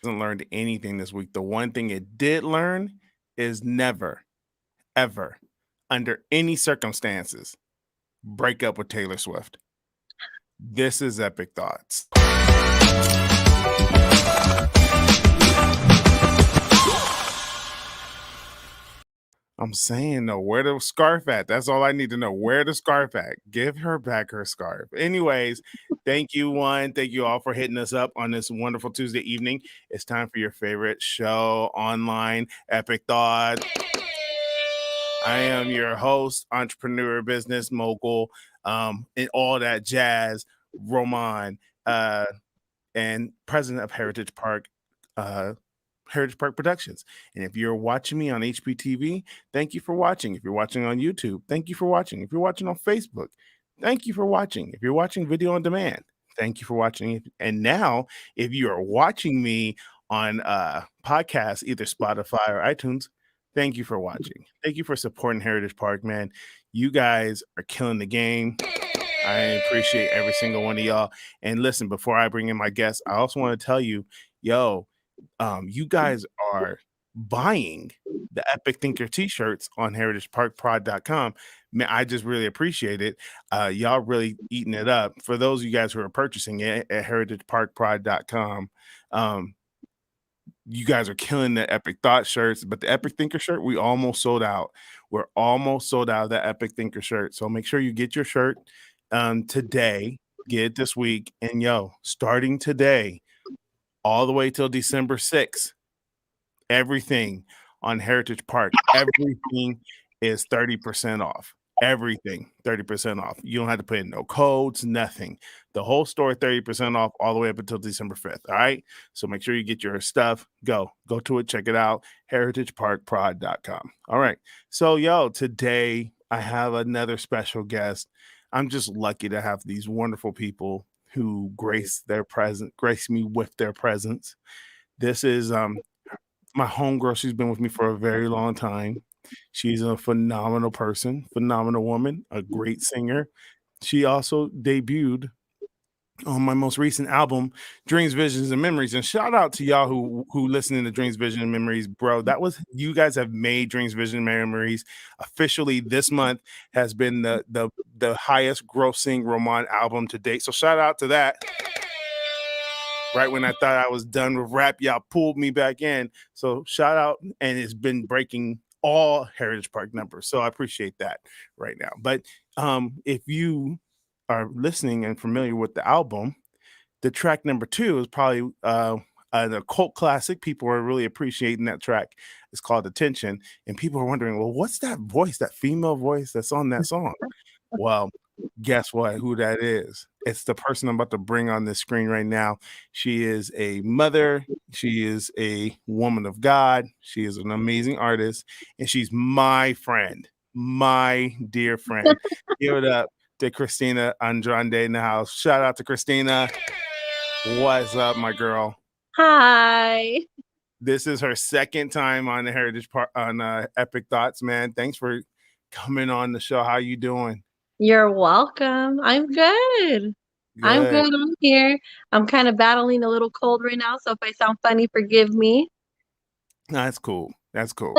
Hasn't learned anything this week. The one thing it did learn is never, ever, under any circumstances, break up with Taylor Swift. This is Epic Thoughts. I'm saying though, where the scarf at? That's all I need to know. Where the scarf at? Give her back her scarf. Anyways, thank you, one. Thank you all for hitting us up on this wonderful Tuesday evening. It's time for your favorite show online, Epic Thought. I am your host, entrepreneur, business mogul, and all that jazz, Roman, and president of Heritage Park Productions. And if you're watching me on HPTV, thank you for watching. If you're watching on YouTube, thank you for watching. If you're watching on Facebook, thank you for watching. If you're watching video on demand, thank you for watching. And now, if you are watching me on podcasts, either Spotify or iTunes, thank you for watching. Thank you for supporting Heritage Park, man. You guys are killing the game. I appreciate every single one of y'all. And listen, before I bring in my guests, I also want to tell you, you guys are buying the Epic Thinker t-shirts on heritageparkprod.com. Man, I just really appreciate it. Y'all really eating it up. For those of you guys who are purchasing it at heritageparkprod.com, you guys are killing the Epic Thought shirts, but the Epic Thinker shirt, we almost sold out. We're almost sold out of that Epic Thinker shirt. So make sure you get your shirt today, get it this week. And starting today, all the way till December 6th, everything on Heritage Park, everything is 30% off. Everything 30% off. You don't have to put in no codes, nothing. The whole store 30% off all the way up until December 5th. All right. So make sure you get your stuff. Go to it, check it out. heritageparkprod.com. All right. So today I have another special guest. I'm just lucky to have these wonderful people who grace me with their presence. This is my homegirl. She's been with me for a very long time. She's a phenomenal person, phenomenal woman, a great singer. She also debuted on my most recent album, Dreams, Visions, and Memories. And shout out to y'all who listening to Dreams, Vision, and Memories, bro. You guys have made Dreams, Vision, and Memories officially this month has been the highest grossing Roman album to date. So shout out to that. Right when I thought I was done with rap, y'all pulled me back in. So shout out, and it's been breaking all Heritage Park numbers. So I appreciate that right now. But if you are listening and familiar with the album, the track number 2 is probably a cult classic. People are really appreciating that track. It's called Attention. And people are wondering, well, what's that voice, that female voice that's on that song? Well, guess what? Who that is? It's the person I'm about to bring on this screen right now. She is a mother. She is a woman of God. She is an amazing artist. And she's my friend, my dear friend. Give it up to Kristina Andrande in the house. Shout out to Christina. What's up, my girl? Hi. This is her second time on the Heritage Park on Epic Thoughts, man. Thanks for coming on the show. How you doing? You're welcome. I'm good. I'm Good. good. I'm here. I'm kind of battling a little cold right now, so if I sound funny, forgive me. That's cool. That's cool.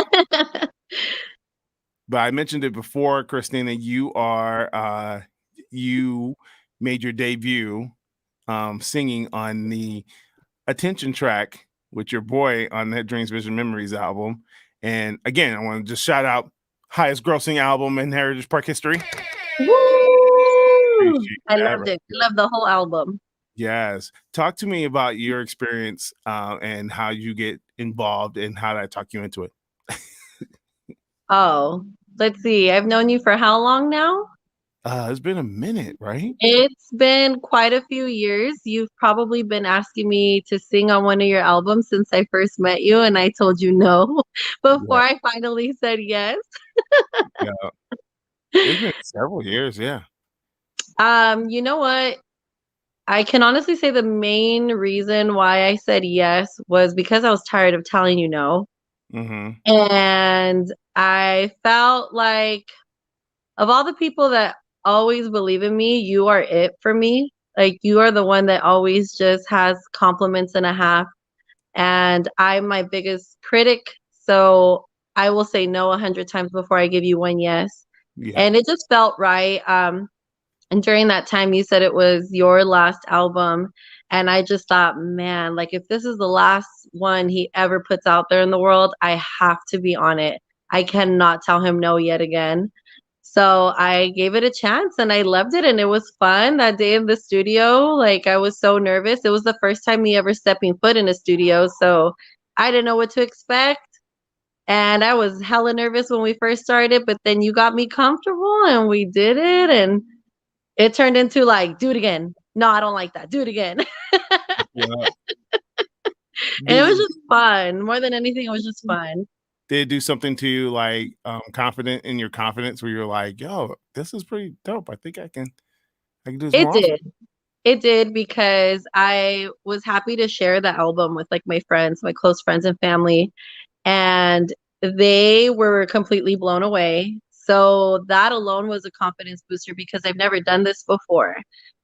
But I mentioned it before, Christina. You made your debut singing on the Attention track with your boy on that Dreams, Vision, Memories album. And again, I want to just shout out highest grossing album in Heritage Park history. Woo! I loved it. I love the whole album. Yes. Talk to me about your experience and how you get involved and how did I talk you into it? Oh, let's see. I've known you for how long now? It's been a minute, right? It's been quite a few years. You've probably been asking me to sing on one of your albums since I first met you, and I told you no before I finally said yes. Yeah. It's been several years, yeah. You know what? I can honestly say the main reason why I said yes was because I was tired of telling you no. Mm-hmm. And I felt like of all the people that always believe in me, you are it for me. Like you are the one that always just has compliments and a half and I'm my biggest critic. So I will say no 100 times before I give you one yes. Yeah. And it just felt right. And during that time, you said it was your last album. And I just thought, man, like if this is the last one he ever puts out there in the world, I have to be on it. I cannot tell him no yet again. So I gave it a chance and I loved it and it was fun that day in the studio. Like I was so nervous. It was the first time me ever stepping foot in a studio. So I didn't know what to expect. And I was hella nervous when we first started, but then you got me comfortable and we did it. And it turned into like, do it again. No, I don't like that. Do it again. Yeah. And it was Did just fun. More than anything, it was just fun. did it do something to you, like, confident in your confidence where you're like, "Yo, this is pretty dope. I can do this It more often." did. It did because I was happy to share the album with like my friends, my close friends and family, and they were completely blown away. So that alone was a confidence booster because I've never done this before.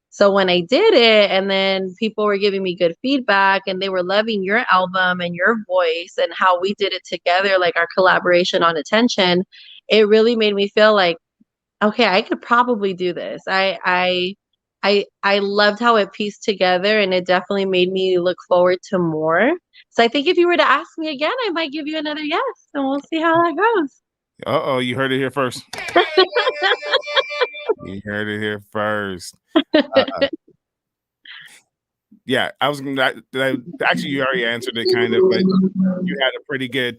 So when I did it, and then people were giving me good feedback and they were loving your album and your voice and how we did it together, like our collaboration on Attention, it really made me feel like, okay, I could probably do this. I loved how it pieced together and it definitely made me look forward to more. So I think if you were to ask me again, I might give you another yes, and we'll see how that goes. Uh-oh, you heard it here first. You heard it here first. Uh, yeah, I was gonna actually, you already answered it kind of, but you had a pretty good,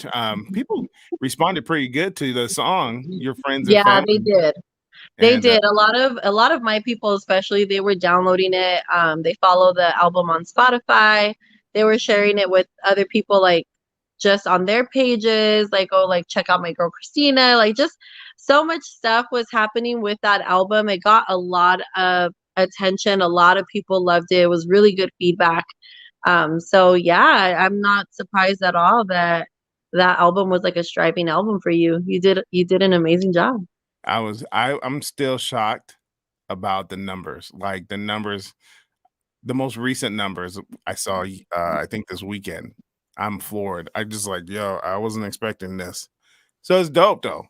people responded pretty good to the song, your friends and Yeah, family, they did. They and, did. A lot of my people, especially, they were downloading it. They follow the album on Spotify. They were sharing it with other people, like just on their pages, like, oh, like check out my girl Christina. Like just so much stuff was happening with that album. It got a lot of attention. A lot of people loved it. It was really good feedback. So yeah, I'm not surprised at all that that album was like a striving album for you. You did an amazing job. I'm still shocked about the numbers, like, the most recent numbers I saw, I think this weekend. I'm floored. I just like, "Yo, I wasn't expecting this." So it's dope, though.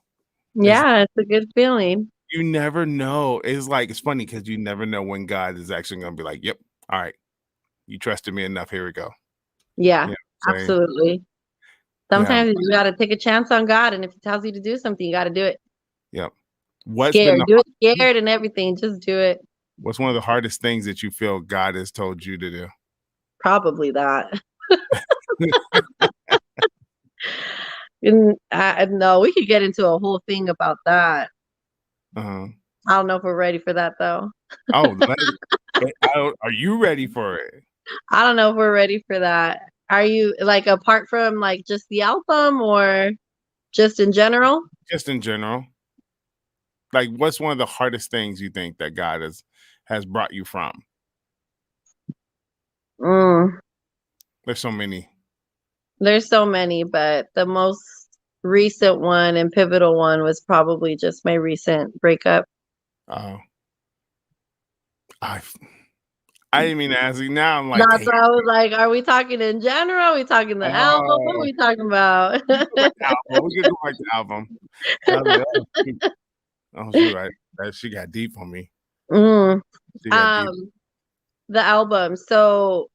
It's Yeah, it's a good feeling. You never know. It's like it's funny because you never know when God is actually gonna be like, "Yep, alright, you trusted me enough, here we go." Yeah, You know what I'm saying? absolutely. Yeah, Sometimes you gotta take a chance on God, and if he tells you to do something, you gotta do it. yep. What's been Scared, the do it har scared and everything, just do it. what's one of the hardest things that you feel God has told you to do? Probably that. And no, we could get into a whole thing about that. Uh-huh. I don't know if we're ready for that, though. Oh, I don't are you ready for it? I don't know if we're ready for that. Are you like, apart from, like, just the album or just in general? Just in general. Like, what's one of the hardest things you think that God has brought you from? Mm, There's so many. there's so many, but the most recent one and pivotal one was probably just my recent breakup. Oh, I I didn't mean to ask you. Now I'm like, That's "Dang." why I was like, "Are we talking in general? Are we talking the album? What are Oh, we talking about?" we can go back to album. We can go back to album. I was like, "Oh, shoot." Oh, shoot, that she got deep on me. Mm, She got deep. um, the album. So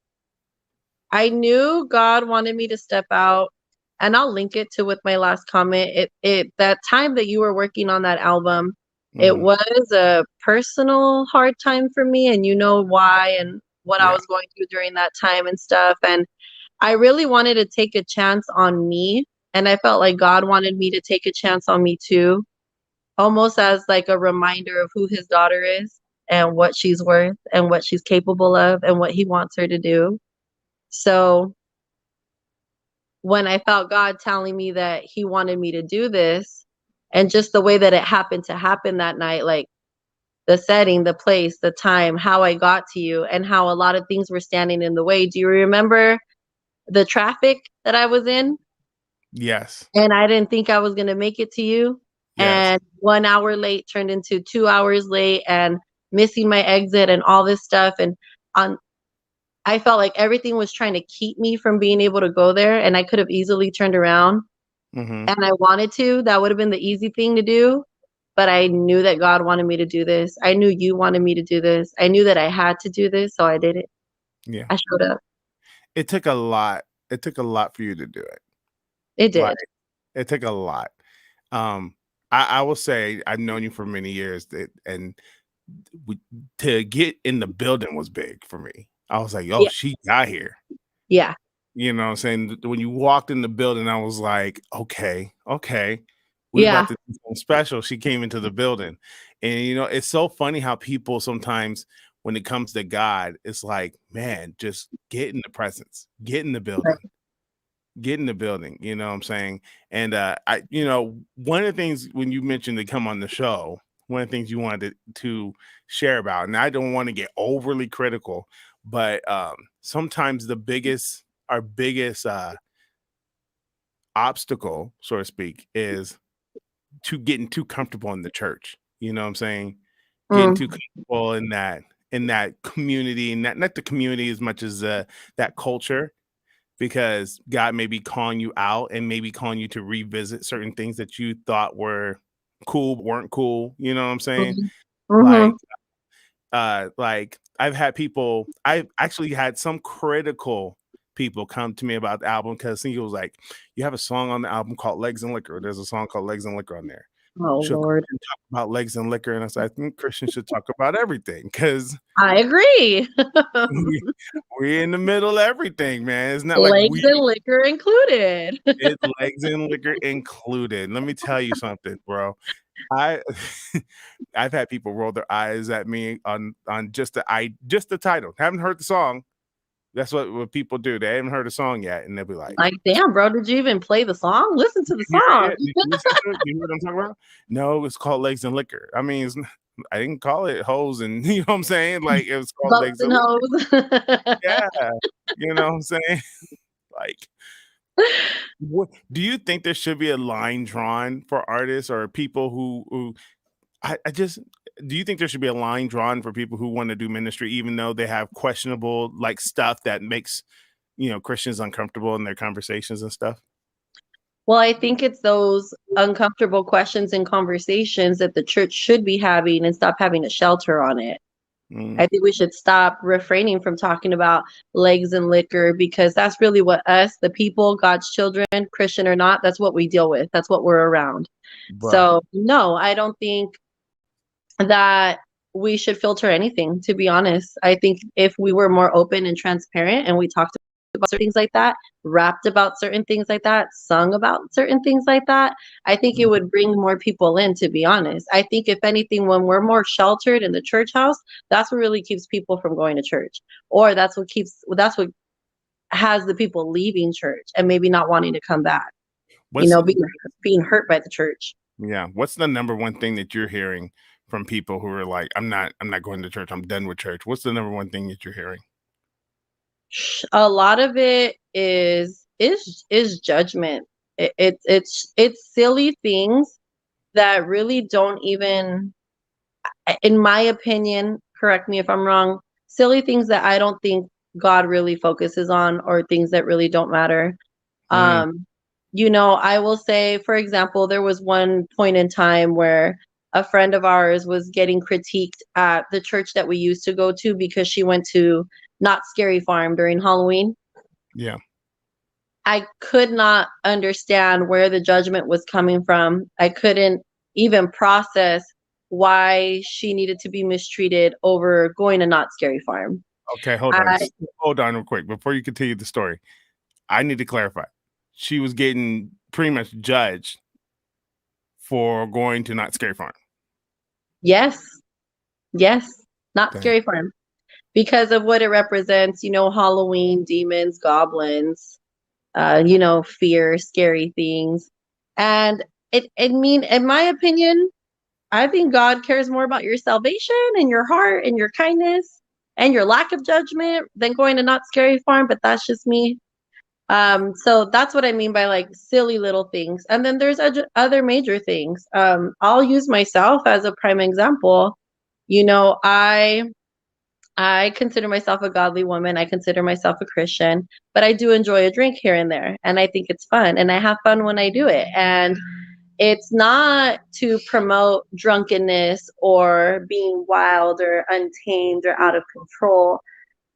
I knew God wanted me to step out, and I'll link it to with my last comment. It that time that you were working on that album, it Mhm. was a personal hard time for me, and you know why and what I Yeah. was going through during that time and stuff. And I really wanted to take a chance on me, and I felt like God wanted me to take a chance on me too, almost as like a reminder of who his daughter is and what she's worth and what she's capable of and what he wants her to do. So when I felt God telling me that he wanted me to do this, and just the way that it happened to happen that night, like the setting, the place, the time, how I got to you, and how a lot of things were standing in the way. Do you remember the traffic that I was in? Yes. And I didn't think I was gonna make it to you. Yes. And 1 hour late turned into 2 hours late and missing my exit and all this stuff. And on I felt like everything was trying to keep me from being able to go there, and I could have easily turned around Mhm. and I wanted to. That would have been the easy thing to do. But I knew that God wanted me to do this. I knew you wanted me to do this. I knew that I had to do this, so I did it. Yeah. I showed up. It took a lot. It took a lot for you to do it. It Like, did. it took a lot. Um, I will say I've known you for many years that and we to get in the building was big for me. I was like, "Oh, Yeah. she got here." Yeah. You know what I'm saying? When you walked in the building, I was like, "Okay, okay. We about Yeah. to do something special." She came into the building. And, it's so funny how people sometimes when it comes to God, it's like, "Man, just get in the presence. Get in the Right. building. Get in the building." You know what I'm saying? And, one of the things when you mentioned to come on the show, one of the things you wanted to share about, and I don't wanna get overly critical, but, sometimes our biggest, obstacle, so to speak, is to getting too comfortable in the church. You know what I'm saying? Getting too Mm. comfortable in that community, and not the community as much as that culture, because God may be calling you out and maybe calling you to revisit certain things that you thought were cool but weren't cool. You know what I'm saying? Mhm. Like Mhm. I've actually had some critical people come to me about the album because he was like, "You have a song on the album called Legs and Liquor. There's a song called Legs and Liquor on there. Oh Should Lord. Christians talk about legs and liquor?" And I said, "I think Christians should talk about everything because I agree. we're in the middle of everything, man. It's not like Legs and liquor included. it's legs and liquor included." Let me tell you something, bro. I I've had people roll their eyes at me on just the title. Haven't heard the song. That's what people do. They haven't heard a song yet, and they'll be like, Like, damn, bro, did you even play the song? Listen to "Did the you hear song. it? Did you listen to it? You know what I'm talking about?" No, it's called Legs and Liquor. I mean, I didn't call it hoes, and you know what I'm saying? Like it was called Bumps Legs and and Liquor. hoes. Yeah, you know what I'm saying? Like, what do you think there should be a line drawn for artists or people who I just do you think there should be a line drawn for people who want to do ministry, even though they have questionable like stuff that makes Christians uncomfortable in their conversations and stuff? Well, I think it's those uncomfortable questions and conversations that the church should be having and stop having a shelter on it. Mm, I think we should stop refraining from talking about legs and liquor because that's really what us, the people, God's children, Christian or not, that's what we deal with. That's what we're around. bruh. So, no, I don't think that we should filter anything, to be honest. I think if we were more open and transparent and we talked about certain things like that, rapped about certain things like that, sung about certain things like that, I think it Mm, would bring more people in, to be honest. I think if anything, when we're more sheltered in the church house, that's what really keeps people from going to church. Or that's what has the people leaving church and maybe not wanting to come back, What's being hurt by the church. yeah? What's the number one thing that you're hearing from people who are like, I'm not going to church. I'm done with church." What's the number one thing that you're hearing? A lot of it is judgment. It's silly things that really don't even, in my opinion, correct me if I'm wrong, silly things that I don't think God really focuses on or things that really don't matter. Mm, Um, I will say, for example, there was one point in time where a friend of ours was getting critiqued at the church that we used to go to because she went to Not Scary Farm during Halloween. yeah. I could not understand where the judgment was coming from. I couldn't even process why she needed to be mistreated over going to Not Scary Farm. Okay, hold on. I Hold on real quick before you continue the story. I need to clarify. She was getting pretty much judged for going to Not Scary Farm. Yes, yes, Not Dang. Scary Farm. Because of what it represents, Halloween, demons, goblins, fear, scary things. And I mean, in my opinion, I think God cares more about your salvation and your heart and your kindness and your lack of judgment than going to Not Scary Farm, but that's just me. So that's what I mean by like silly little things. And then there's other major things. I'll use myself as a prime example. I I consider myself a godly woman. I consider myself a Christian, but I do enjoy a drink here and there. And I think it's fun. And I have fun when I do it. And it's not to promote drunkenness or being wild or untamed or out of control.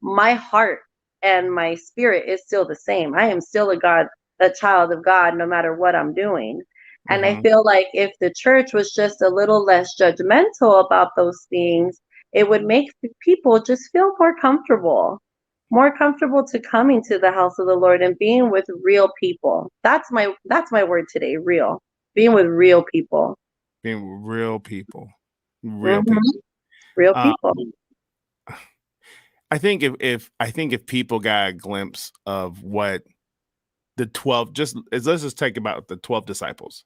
My heart and my spirit is still the same. I am still a child of God, no matter what I'm doing. And I Hmm. feel like if the church was just a little less judgmental about those things, it would make people just feel more comfortable to coming to the house of the Lord and being with real people. That's my word today, real. Being with real people. Being real people, real people. Hmm. Real Uh, people. I think if people got a glimpse of what the 12 let's just take about the 12 disciples.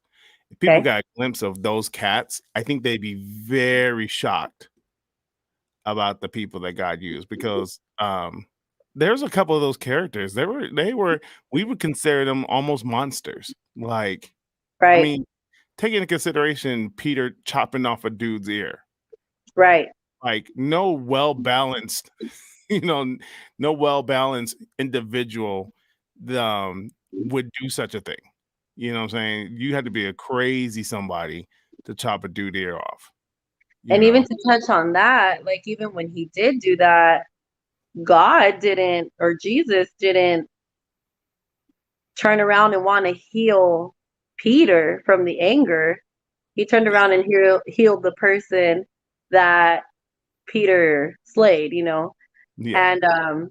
If people Okay. got a glimpse of those cats, I think they'd be very shocked about the people that God used because there's a couple of those characters. They were we would consider them almost monsters. Like, I Right. mean, take into consideration Peter chopping off a dude's ear. Right. Like no well balanced, you know, no well balanced individual would do such a thing. You know what I'm saying? You had to be a crazy somebody to chop a dude ear off, you And even know? to touch on that, like even when he did do that, God didn't, or Jesus didn't turn around and want to heal Peter from the anger. He turned around and healed the person that Peter slayed, Yeah. and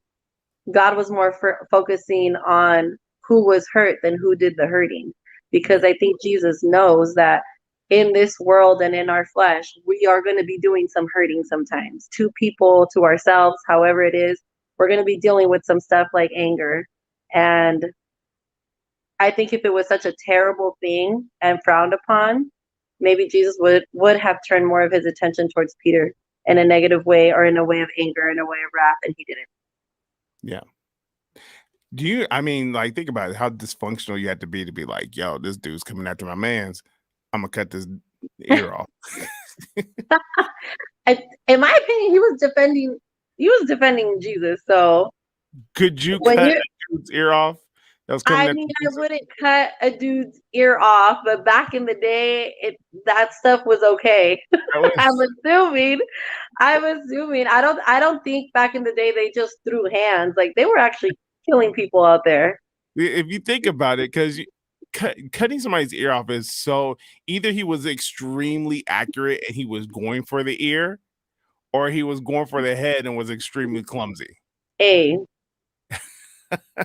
God was more focusing on who was hurt than who did the hurting. Because Yeah. I think Jesus knows that in this world and in our flesh, we are going to be doing some hurting sometimes to people, to ourselves, however it is. We're going to be dealing with some stuff like anger. And I think if it was such a terrible thing and frowned upon, maybe Jesus would have turned more of his attention towards Peter in a negative way or in a way of anger, in a way of wrath, and he didn't. Yeah. Do you I mean, like, think about it, how dysfunctional you had to be like, "Yo, this dude's coming after my mans. Imma cut this ear off." In my opinion, he was defending Jesus. So Could you when cut you, a dude's ear off that was coming I after mean, I Jesus? wouldn't cut a dude's ear off, but back in the day, that stuff was okay. That was I'm assuming. I don't think back in the day they just threw hands. Like they were actually killing people out there. if you think about it, 'cause cutting somebody's ear off is so either he was extremely accurate and he was going for the ear, or he was going for the head and was extremely clumsy. Hey,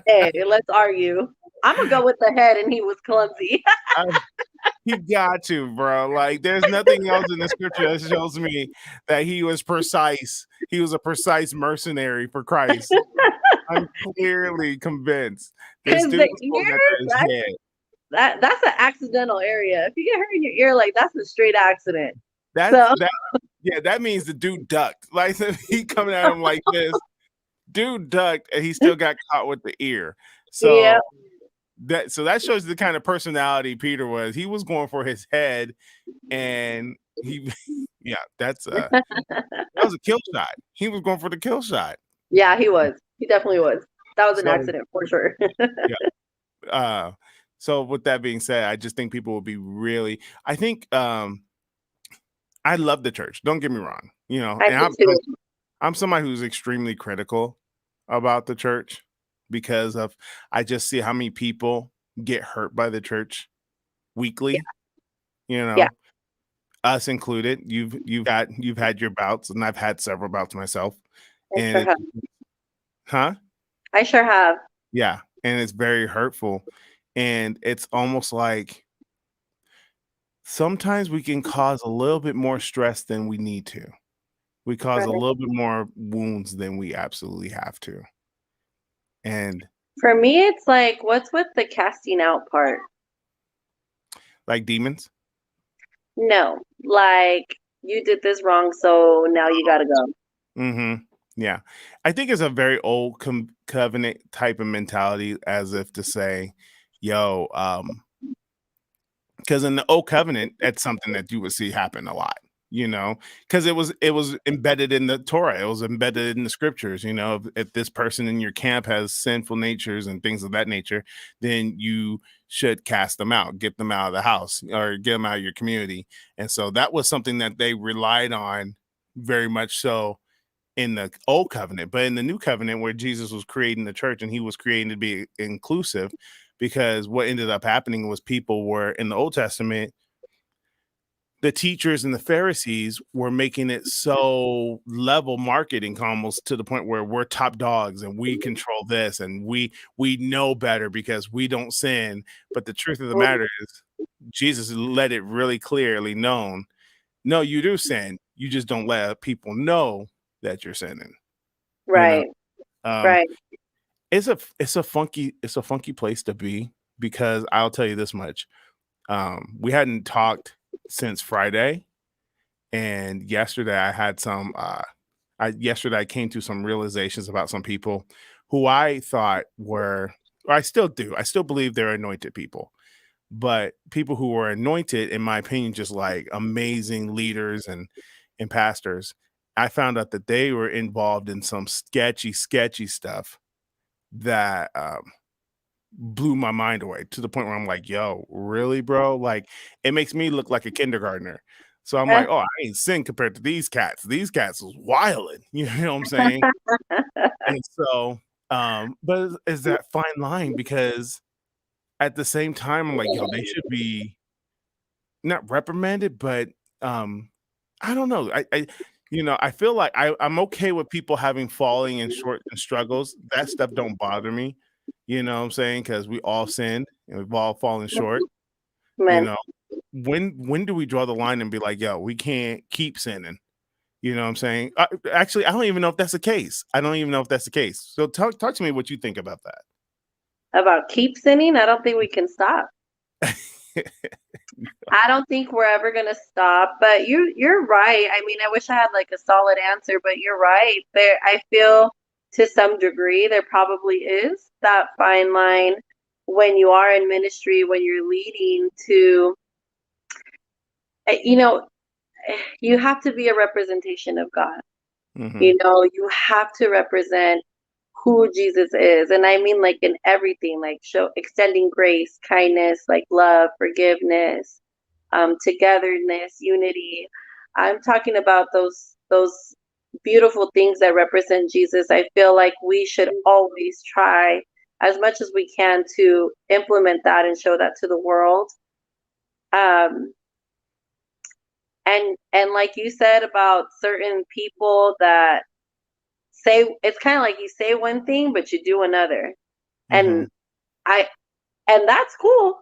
hey, let's argue. I'm gonna go with the head, and he was clumsy. He got to, bro. Like, there's nothing else in the scripture that shows me that he was precise. He was a precise mercenary for Christ. I'm clearly convinced. This Because dude the was going after ear, his head. that's an accidental area. If you get hurt in your ear, like that's a straight accident. That's So that. Yeah, that means the dude ducked. Like he coming at him like this. Dude ducked, and he still got caught with the ear. yeah, So that shows the kind of personality Peter was. He was going for his head, and he, yeah, that was a kill shot. He was going for the kill shot. yeah, he was. He definitely was. That was an So accident for sure. yeah. Uh, so with that being said, I just think people will be really. I think I love the church. Don't get me wrong. I And do too. I'm somebody who's extremely critical about the church because of I just see how many people get hurt by the church Yeah, weekly. You yeah. know, us included. You've had your bouts, and I've had several bouts myself. I And sure it's have. huh? I sure have. Yeah, and it's very hurtful, and it's almost like sometimes we can cause a little bit more stress than we need to. We cause a Right. little bit more wounds than we absolutely have to. And For me, it's like, what's with the casting out part? like demons. No, like you did this wrong, so now you gotta go. Mhm. Yeah. I think it's a very old covenant type of mentality as if to say, yo, because in the old covenant, that's something that you would see happen a lot. you know, because it was embedded in the Torah, it was embedded in the scriptures, you know, if this person in your camp has sinful natures and things of that nature, then you should cast them out, get them out of the house, or get them out of your community. And so that was something that they relied on very much so in the old covenant. But in the new covenant, where Jesus was creating the church and he was creating to be inclusive, because what ended up happening was people were in the Old Testament, the teachers and the Pharisees were making it so level marketing, almost to the point where we're top dogs and we control this and we know better because we don't sin. But the truth of the matter is Jesus let it really clearly known, no, you do sin, you just don't let people know that you're sinning, you know. Right. um Right. it's a funky place to be, because I'll tell you this much. We hadn't talked since Friday, and yesterday I had some yesterday I came to some realizations about some people who I thought were, or I still do, I still believe they're anointed people, but people who were anointed, in my opinion, just like amazing leaders and pastors. I found out that they were involved in some sketchy stuff that blew my mind away, to the point where I'm like, yo, really, bro? Like, it makes me look like a kindergartner. So I'm like, oh, I ain't sin compared to these cats. These cats was wilding. You know what I'm saying? And so, but is that fine line, because at the same time, I'm like, yo, they should be not reprimanded, but I don't know. I feel like I'm okay with people having falling and short and struggles. That stuff don't bother me. You know what I'm saying? Because we all sinned and we've all fallen short. You Man. know, when do we draw the line and be like, yo, we can't keep sinning? You know what I'm saying? Actually, I don't even know if that's the case. I don't even know if that's the case. So talk to me what you think about About keep sinning, I don't think we can stop. that. I don't think we're ever gonna stop. But you're right. I mean, I wish I had like a solid answer, but you're right. There, I feel to some degree there probably is that fine line when you are in ministry, when you're leading to, you know, you have to be a representation of God. Hmm. You know, you have to represent who Jesus is. And I mean, like in everything, like show extending grace, kindness, like love, forgiveness, togetherness, unity. I'm talking about those beautiful things that represent Jesus. I feel like we should always try as much as we can to implement that and show that to the world. Um, and like you said about certain people that say, it's kind of like you say one thing but you do another, Hmm. and I and that's cool,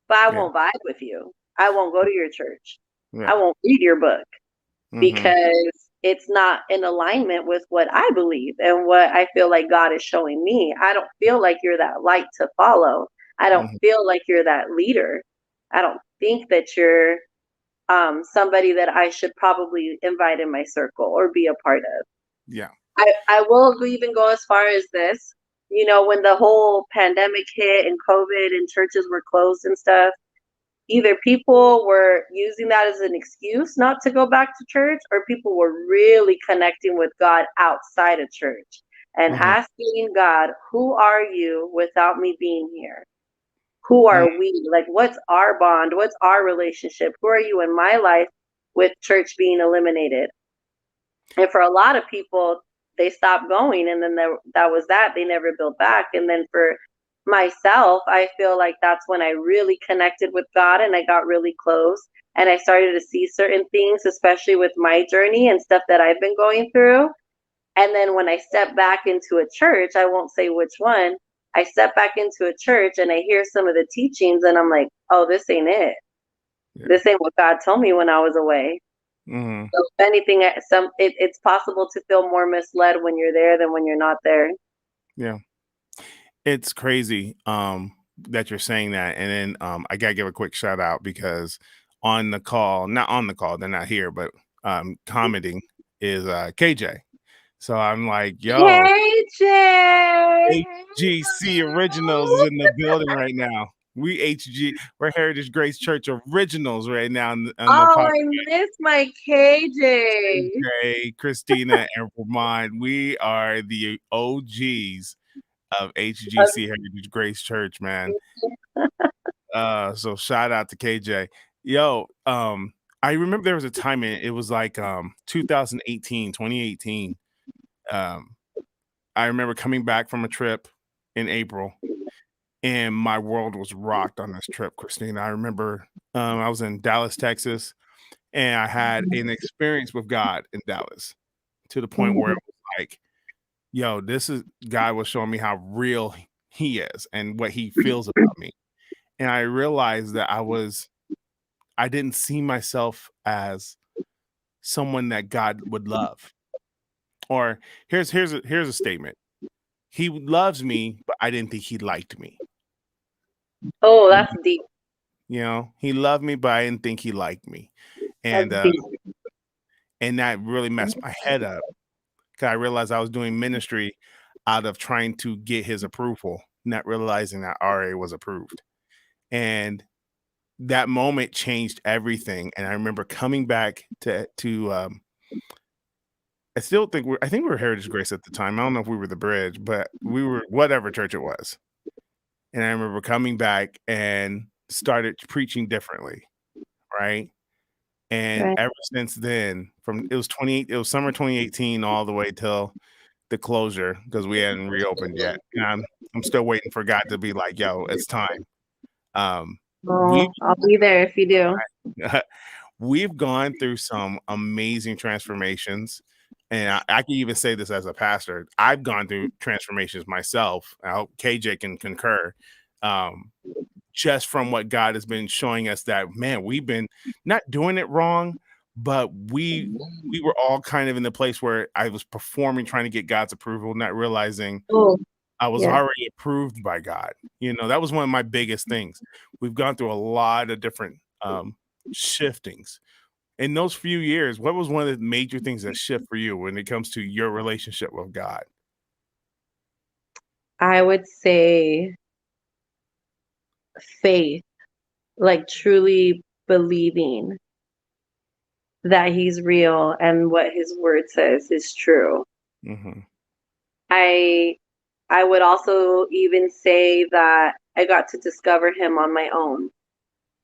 but I Yeah. won't vibe with you. I won't go to your church. I Yeah. won't read your book Hmm. because it's not in alignment with what I believe and what I feel like God is showing me. I don't feel like you're that light to follow. I don't Hmm. feel like you're that leader. I don't think that you're somebody that I should probably invite in my circle or be a part of. Yeah. I will even go as far as this. You know, when the whole pandemic hit and COVID and churches were closed and stuff, either people were using that as an excuse not to go back to church, or people were really connecting with God outside of church and Hmm. asking God, who are you without me being here? Who are we? Like, what's our bond? What's our relationship? Who are you in my life with church being eliminated? And for a lot of people, they stopped going, and then that was that. They never built back. And then for myself, I feel like that's when I really connected with God and I got really close. And I started to see certain things, especially with my journey and stuff that I've been going through. And then when I step back into a church, I won't say which one, I step back into a church and I hear some of the teachings, and I'm like, oh, this ain't it. Yeah. This ain't what God told me when I was away. Hmm. So if anything, it's possible to feel more misled when you're there than when you're not there. Yeah. It's crazy that you're saying that. And then I gotta give a quick shout out, because on the call, not on the call, they're not here, but commenting is KJ. So I'm like, yo, Hey Jay, hey HGC Originals is boo. in the building right now. We're Heritage Grace Church originals right now on the Oh, podcast. I miss my KJ. Okay, Christina and Ramon, we are the OGs of HGC Heritage Grace Church, man. So shout out to KJ. Yo, I remember there was a time it was like 2018. I remember coming back from a trip in April and my world was rocked on this trip, Christina. I remember I was in Dallas, Texas, and I had an experience with God in Dallas to the point where it was like, yo, this is God was showing me how real he is and what he feels about me. And I realized that I didn't see myself as someone that God would love. Or here's a statement. He loves me, but I didn't think he liked me. Oh, that's deep. You know, he loved me, but I didn't think he liked me. That's And deep. and that really messed my head up because I realized I was doing ministry out of trying to get his approval, not realizing that RA was approved. And that moment changed everything. And I remember coming back to I think we were Heritage Grace at the time. I don't know if we were the Bridge, but we were whatever church it was. And I remember coming back and started preaching differently, right? And Right. ever since then, it was summer 2018 all the way till the closure because we hadn't reopened yet. And I'm still waiting for God to be like, yo, it's time. We Oh, I'll be there if you do. we've gone through some amazing transformations. And I can even say this as a pastor. I've gone through transformations myself. I hope KJ can concur. Just from what God has been showing us that, man, we've been not doing it wrong, but we were all kind of in the place where I was performing, trying to get God's approval, not realizing Oh, I was yeah. already approved by God. You know, that was one of my biggest things. We've gone through a lot of different shiftings. In those few years, what was one of the major things that shift for you when it comes to your relationship with God? I would say faith, like truly believing that he's real and what his word says is true. Mm-hmm. I I would also even say that I got to discover him on my own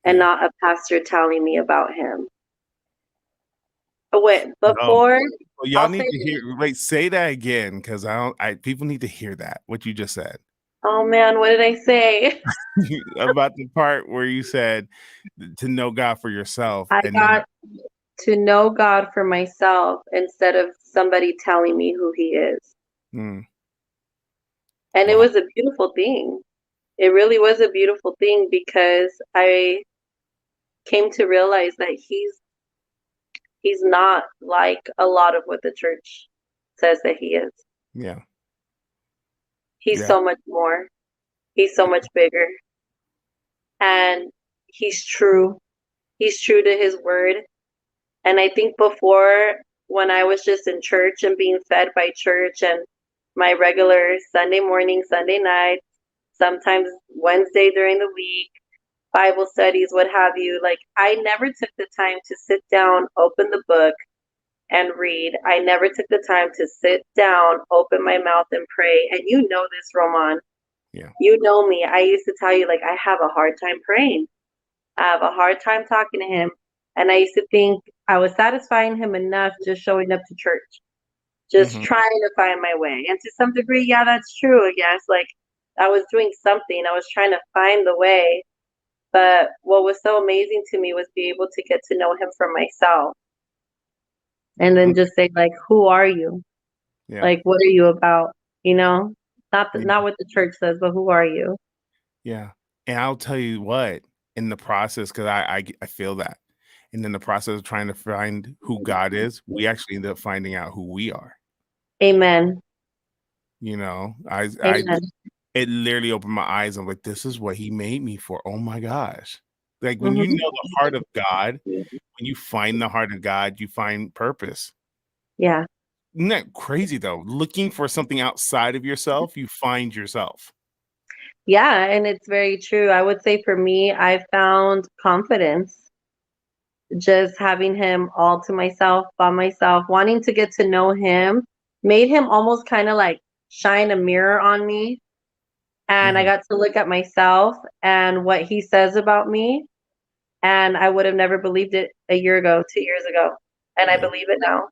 and Yeah. not a pastor telling me about him. But wait, No. before Well, y'all I'll need say to hear. Wait, say that again, because I don't. People need to hear that what you just said oh man, what did I say? about the part where you said to know God for yourself, I and then got to know God for myself instead of somebody telling me who he is. mm, And it wow, was a beautiful thing. It really was a beautiful thing because I came to realize that he's not like a lot of what the church says that he is. yeah, He's yeah, so much more. He's so much bigger. And he's true. He's true to his word. And I think before, when I was just in church and being fed by church and my regular Sunday morning, Sunday night, sometimes Wednesday during the week, Bible studies, what have you, like I never took the time to sit down, open the book, and read. I never took the time to sit down, open my mouth, and pray. And you know this, Roman. yeah, You know me. I used to tell you, like, I have a hard time praying. I have a hard time talking to him. And I used to think I was satisfying him enough just showing up to church, just mm-hmm, trying to find my way. And to some degree, yeah, that's true, I guess. Like, I was doing something, I was trying to find the way. But what was so amazing to me was be able to get to know him for myself and then just say, like, who are you? yeah, Like, what are you about? You know, yeah, not what the church says, but who are you? yeah. And I'll tell you what, in the process, because I feel that, and in the process of trying to find who God is, we actually end up finding out who we are. Amen. You know, I Amen. it literally opened my eyes. I'm like, this is what he made me for. Oh my gosh. Like when you Hmm. know the heart of God, when you find the heart of God, you find purpose. Yeah. Isn't that crazy though? Looking for something outside of yourself, you find yourself. Yeah, and it's very true. I would say for me, I found confidence just having him all to myself, by myself, wanting to get to know him, made him almost kind of like shine a mirror on me. And I Mhm. got to look at myself and what he says about me. And I would have never believed it a year ago, 2 years ago. And I Yeah. believe it now.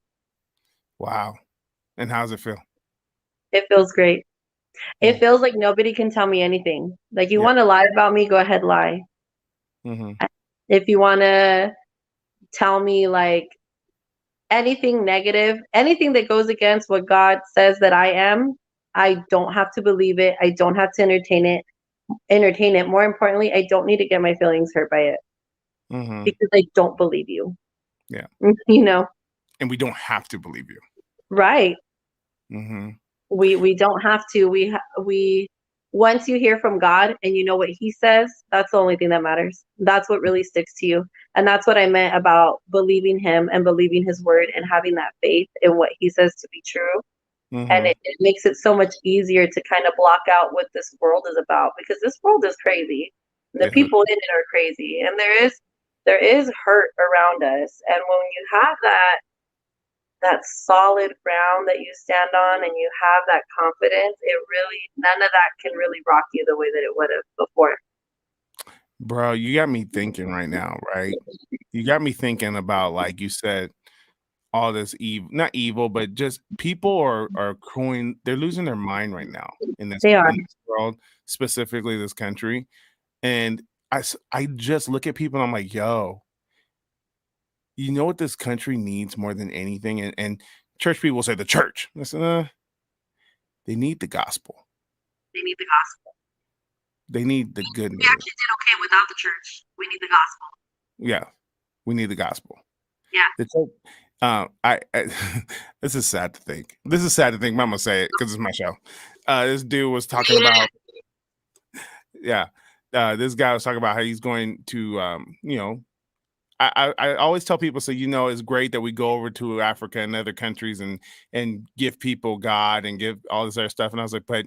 Wow. And how's it feel? It feels great. It Mm. feels like nobody can tell me anything. Like, you Yeah. want to lie about me, go ahead, lie. Mhm. If you want to tell me like anything negative, anything that goes against what God says that I am, I don't have to believe it. I don't have to entertain it. More importantly, I don't need to get my feelings hurt by it Mhm. because I don't believe you. Yeah. You know, And we don't have to believe you. right? Mhm. We don't have to. We once you hear from God and you know what He says, that's the only thing that matters. That's what really sticks to you, and that's what I meant about believing Him and believing His word and having that faith in what He says to be true. And Mhm. it makes it so much easier to kind of block out what this world is about because this world is crazy. The Yes. people in it are crazy, and there is hurt around us. And when you have that solid ground that you stand on and you have that confidence, it really none of that can really rock you the way that it would have before. Bro, you got me thinking right now, right? You got me thinking about, like you said, all this evil, not evil, but just people are going, they're losing their mind right now They are. in this world, specifically this country. And I just look at people and I'm like, yo, you know what this country needs more than anything? And church people say the church. Listen, they need the gospel. They need the gospel. They need the good We news. actually did okay without the church. We need the gospel. Yeah, we need the gospel. Yeah. The church, I this is sad to think. This is sad to think. But I'm gonna say it because it's my show. This dude was talking about, yeah. This guy was talking about how he's going to, I always tell people, so it's great that we go over to Africa and other countries and give people God and give all this other stuff. And I was like, but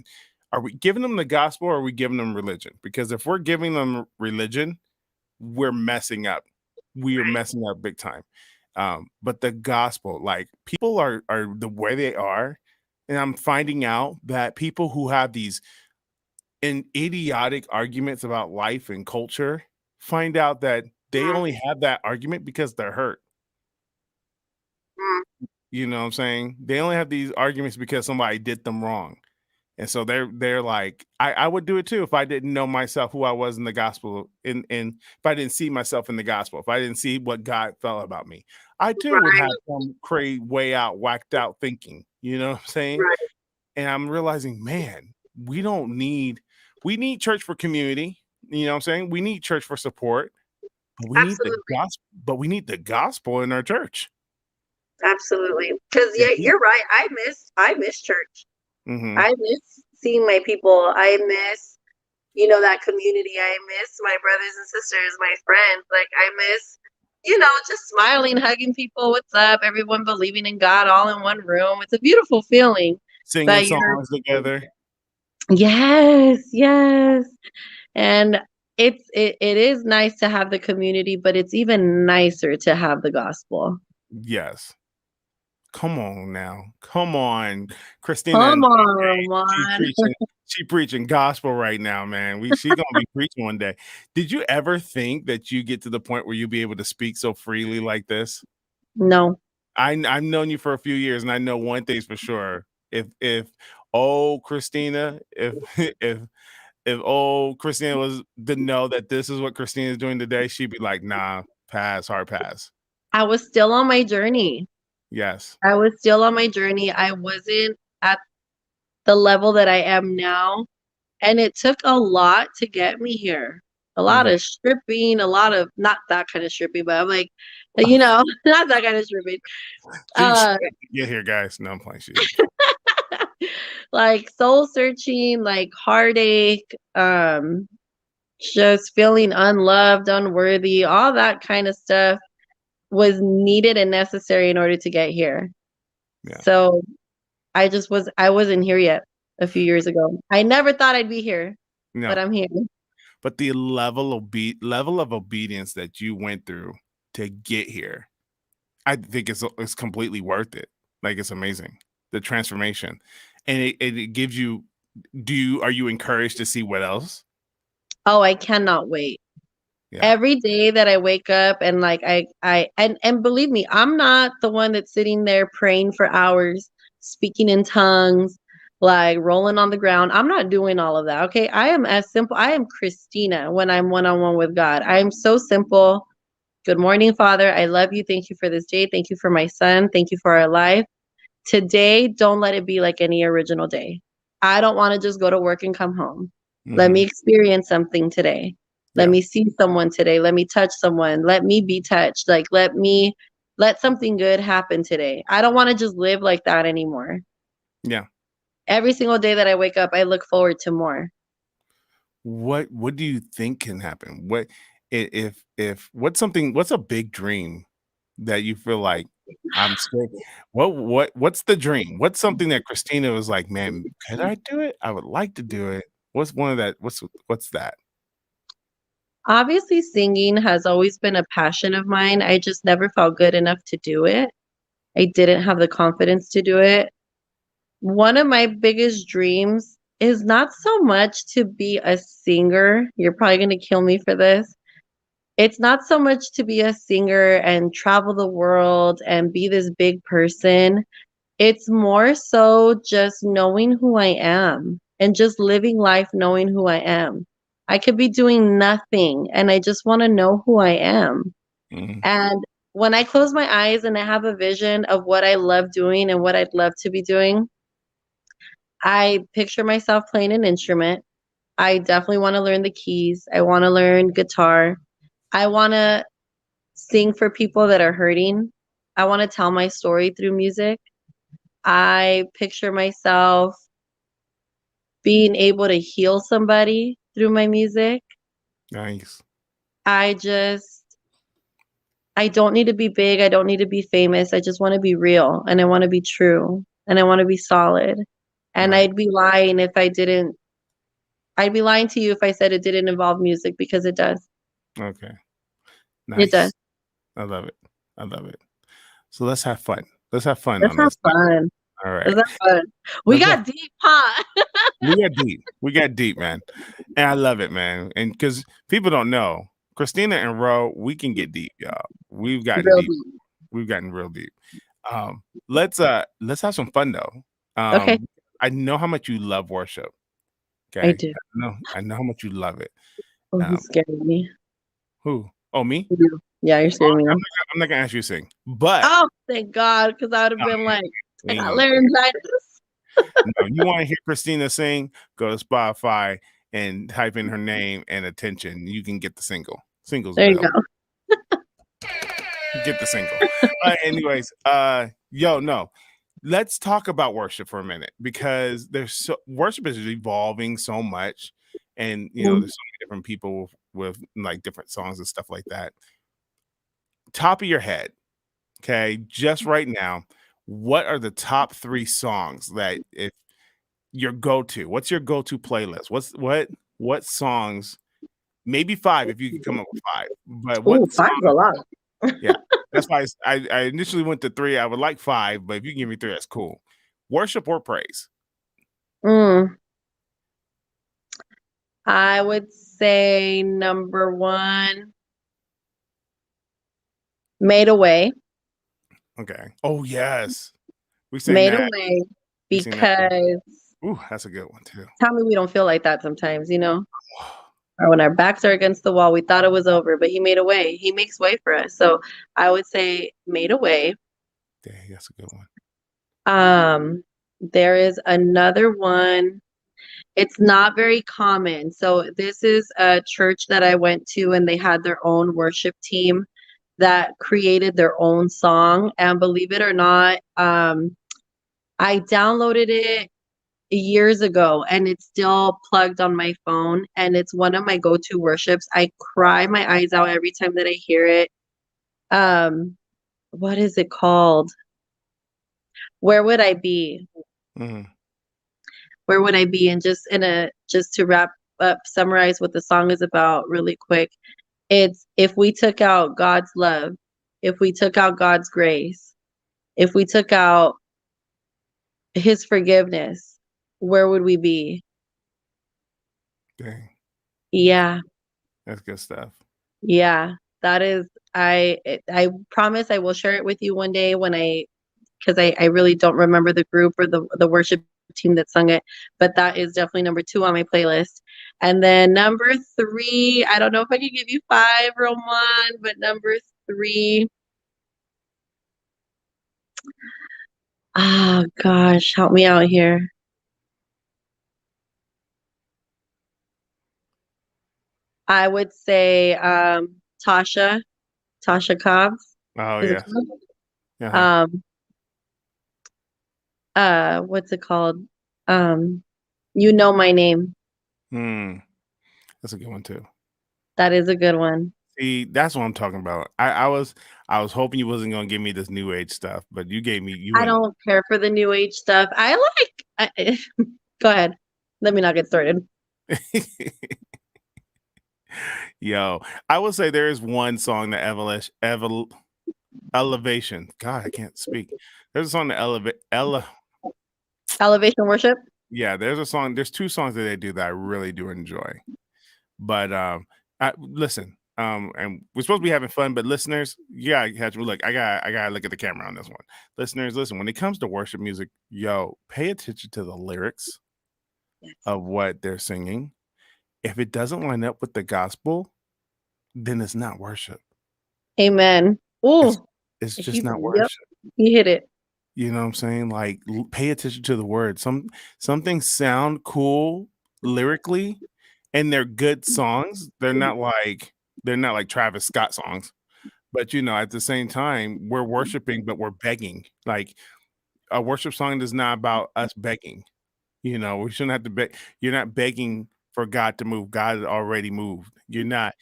are we giving them the gospel or are we giving them religion? Because if we're giving them religion, we're messing up. We are messing up big time. But the gospel, like people are the way they are, and I'm finding out that people who have these idiotic arguments about life and culture find out that they only have that argument because they're hurt. Mm, You know what I'm saying? They only have these arguments because somebody did them wrong. And so they're like, I would do it too if I didn't know myself who I was in the gospel, and if I didn't see myself in the gospel, if I didn't see what God felt about me, I too would have right, some crazy way out, whacked out thinking. You know what I'm saying? right. And I'm realizing, man, we need church for community. You know what I'm saying? We need church for support, but we need the Absolutely. gospel, in our church. Absolutely. Because And yeah, you're right. I miss church. mm-hmm, I miss seeing my people. I miss, that community. I miss my brothers and sisters, my friends. Like I miss, just smiling, hugging people. What's up? Everyone believing in God all in one room. It's a beautiful feeling singing that you're songs together. yes, yes. And it is nice to have the community, but it's even nicer to have the gospel. Yes. Come on now. Come on. Christina Come and on, she's Ramon. preaching gospel right now, man. She gonna be preaching one day. Did you ever think that you get to the point where you'll be able to speak so freely like this? No. I've known you for a few years, and I know one thing's for sure. If oh Christina, if if old Christina was to know that this is what Christina is doing today, she'd be like, nah, pass, hard pass. I was still on my journey. Yes. I was still on my journey. I wasn't at the level that I am now, and it took a lot to get me here. A lot Mhm. of stripping, a lot of not that kind of stripping, but I'm like, not that kind of stripping. She Uh, had to get here, guys. No, I'm playing. like soul searching, like heartache, just feeling unloved, unworthy, all that kind of stuff was needed and necessary in order to get here. Yeah. So I wasn't here yet a few years ago. I never thought I'd be here. No, but I'm here. but the level of obedience that you went through to get here, I think it's completely worth it. Like, it's amazing, the transformation, and it gives you are you encouraged to see what else? Oh, I cannot wait. Yeah. Every day that I wake up and like and believe me, I'm not the one that's sitting there praying for hours, speaking in tongues, like rolling on the ground. I'm not doing all of that. Okay. I am as simple. I am Christina when I'm one on one with God. I am so simple. Good morning, Father. I love you. Thank you for this day. Thank you for my son. Thank you for our life. Today, don't let it be like any original day. I don't want to just go to work and come home. Let me Mhm. experience something today. Let Yeah. me see someone today. Let me touch someone. Let me be touched. Like, let something good happen today. I don't want to just live like that anymore. Yeah. Every single day that I wake up, I look forward to more. What do you think can happen? What if what's a big dream that you feel like I'm scared? What's the dream? What's something that Christina was like, "Man, could I do it? I would like to do it." What's one of that? What's that? Obviously, singing has always been a passion of mine. I just never felt good enough to do it. I didn't have the confidence to do it. One of my biggest dreams is not so much to be a singer. You're probably going to kill me for this. It's not so much to be a singer and travel the world and be this big person. It's more so just knowing who I am and just living life knowing who I am. I could be doing nothing and I just want to know who I am. Mhm. And when I close my eyes and I have a vision of what I love doing and what I'd love to be doing, I picture myself playing an instrument. I definitely want to learn the keys. I want to learn guitar. I want to sing for people that are hurting. I want to tell my story through music. I picture myself being able to heal somebody through my music. Nice. I just, I don't need to be big. I don't need to be famous. I just want to be real and I want to be true and I want to be solid. And Right. I'd be lying to you if I said it didn't involve music because it does. Okay. It does. Nice. I love it. I love it. So let's have fun. Let's have fun Let's on have this. fun. All Let's right. have fun. We Let's have got deep, huh? We got deep. We got deep, man. And I love it, man. And because people don't know, Christina and Ro, we can get deep, y'all. We've gotten Real deep. deep. We've gotten real deep. Let's have some fun though. Okay, I know how much you love worship. I Okay. do. I know how much you love it. Oh, Um, he's scaring me. who? Oh, me? You. Yeah, you're scaring me now. I'm not gonna ask you to sing, but Oh, thank God, because I would have no, been like, we I ain't got gonna do laryngitis. that. No, you want to hear Christina sing? Go to Spotify and type in her name and attention. You can get the single. Singles There you available. go. Get the single. Anyways, yo, no. Let's talk about worship for a minute because worship is evolving so much, and Mm, there's so many different people with like different songs and stuff like that. Top of your head, okay, just right now, what are the top 3 songs that if your go-to? What's your go-to playlist? What songs? Maybe 5 if you could come up with 5, but what ooh, five's a song? lot. Yeah, that's why I initially went to 3. I would like 5, but if you can give me 3, that's cool. Worship or praise? Mm, I would say number one, Made Away. Okay. Oh, yes. We sing Made that. Away We sing that. because Ooh, that's a good one too. tell me we don't feel like that sometimes, you know? Or when our backs are against the wall, we thought it was over, but he made a way. He makes way for us. So I would say Made a Way. Dang, that's a good one. There is another one. It's not very common. So this is a church that I went to and they had their own worship team that created their own song. And believe it or not, I downloaded it years ago and it's still plugged on my phone and it's one of my go-to worships. I cry my eyes out every time that I hear it. Um, what is it called? Where would I be? Mhm. Where would I be? And just to wrap summarize what the song is about really quick. It's if we took out God's love, if we took out God's grace, if we took out his forgiveness, where would we be? Dang, Yeah. that's good stuff. Yeah. That is I promise I will share it with you one day when because I really don't remember the group or the worship team that sung it, but that is definitely number 2 on my playlist. And then number 3, I don't know if I could give you 5 or 1, but number 3, oh gosh, help me out here. I would say Tasha, Tasha Cobbs. Oh Is it yeah. Cobbs? Uh-huh. Um what's it called? Um You Know My Name. Hmm. That's a good one too. That is a good one. See, that's what I'm talking about. I was hoping you wasn't gonna give me this new age stuff, but you I went. don't care for the new age stuff. Go ahead. Let me not get started. Yo, I will say there is one song that elevation. God, I can't speak. There's a song that Elevation worship. yeah, there's a song. There's 2 songs that they do that I really do enjoy. But listen, and we're supposed to be having fun, but listeners, yeah, catch me. Look, I gotta look at the camera on this one. Listeners, listen. When it comes to worship music, yo, pay attention to the lyrics Yes. of what they're singing. If it doesn't line up with the gospel, then it's not worship. Amen. It's Ooh, it's just he's not yep, worship. he hit it. You know what I'm saying? Like, pay attention to the words. Some things sound cool lyrically, and they're good songs. They're not like Travis Scott songs. But at the same time, we're worshiping, but we're begging. Like, a worship song is not about us begging. We shouldn't have to beg. You're not begging for God to move. God has already moved. You're not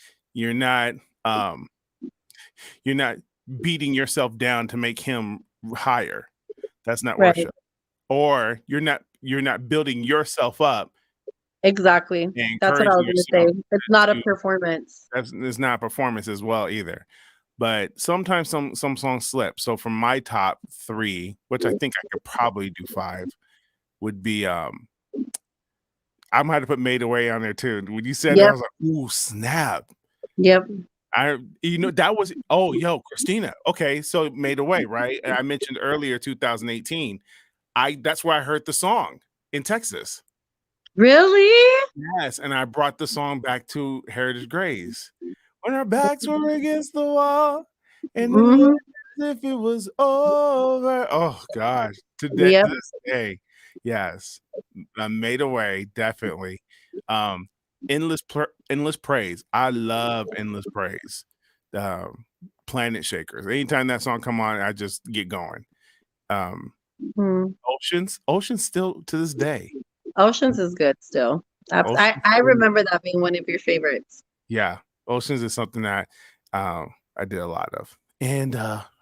um you're not beating yourself down to make him higher. That's not Right. worship. Or you're not building yourself up Exactly. and That's what I encouraging was gonna say. yourself It's not a to performance. that's it's not performance as well either. But sometimes some songs slip. So from my top 3, which I think I could probably do 5, would be I'm gonna have to put Made Away on there too. When you said that, I Yep. was like, ooh, snap. Yep. That was yo, Christina. Okay, so Made Away, right? And I mentioned earlier 2018. That's where I heard the song in Texas. Really? Yes, and I brought the song back to Heritage Grace. When our backs were against the wall and it looked Hmm. as if it was over. Oh gosh, to Yep. this day, yes, Made Away, definitely. Um, endless praise. I love endless praise. Um, Planet Shakers. Anytime that song come on, I just get going. Um, Hmm. Oceans still to this day. Oceans is good still. Oceans I still, remember that being one of your favorites. yeah. Oceans is something that I did a lot of. And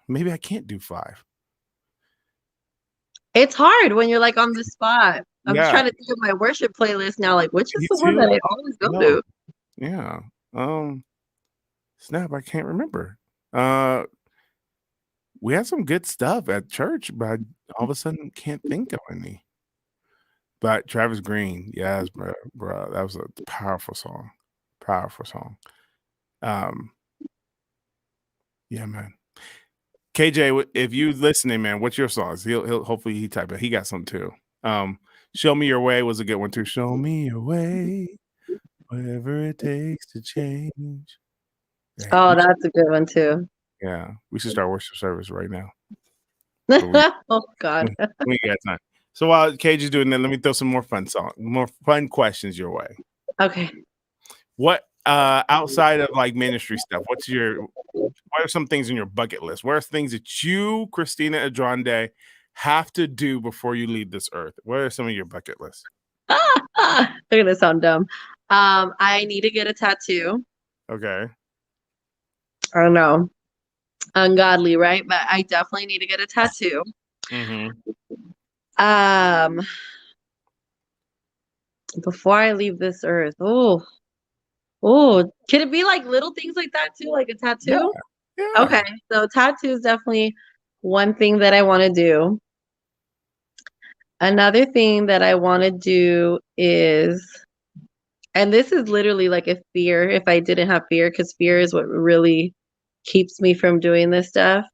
maybe I can't do 5. It's hard when you're like on the spot. I'm just Yeah, trying to think of my worship playlist now. Like, which is you the one that too. I always go No, to? yeah. Snap, I can't remember. Uh we had some good stuff at church, but I all of a sudden can't think of any. But Travis Green, yes, bro, that was a powerful song. Powerful song. Um, yeah, man. KJ, if you listening, man, what's your songs? He'll hopefully he type it. He got some too. Show Me Your Way was a good one too. Show me your way, whatever it takes to change. Dang, Oh, that's a good one too. we should start worship service right now. But Oh God. we ain't got time. So while KJ's doing that, let me throw some more fun questions your way. Okay. What outside of like ministry stuff, what are some things in your bucket list? What are things that you, Christina Andrande, have to do before you leave this earth? What are some of your bucket lists? They're gonna sound dumb. I need to get a tattoo. Okay. I don't know. Ungodly, right? But I definitely need to get a tattoo. Mm-hmm. Um, Before I leave this earth. Oh, can it be like little things like that too, like a Yeah, tattoo? yeah. Okay, so tattoo is definitely one thing that I want to do. Another thing that I want to do is, and this is literally like a fear if I didn't have fear, because fear is what really keeps me from doing this stuff.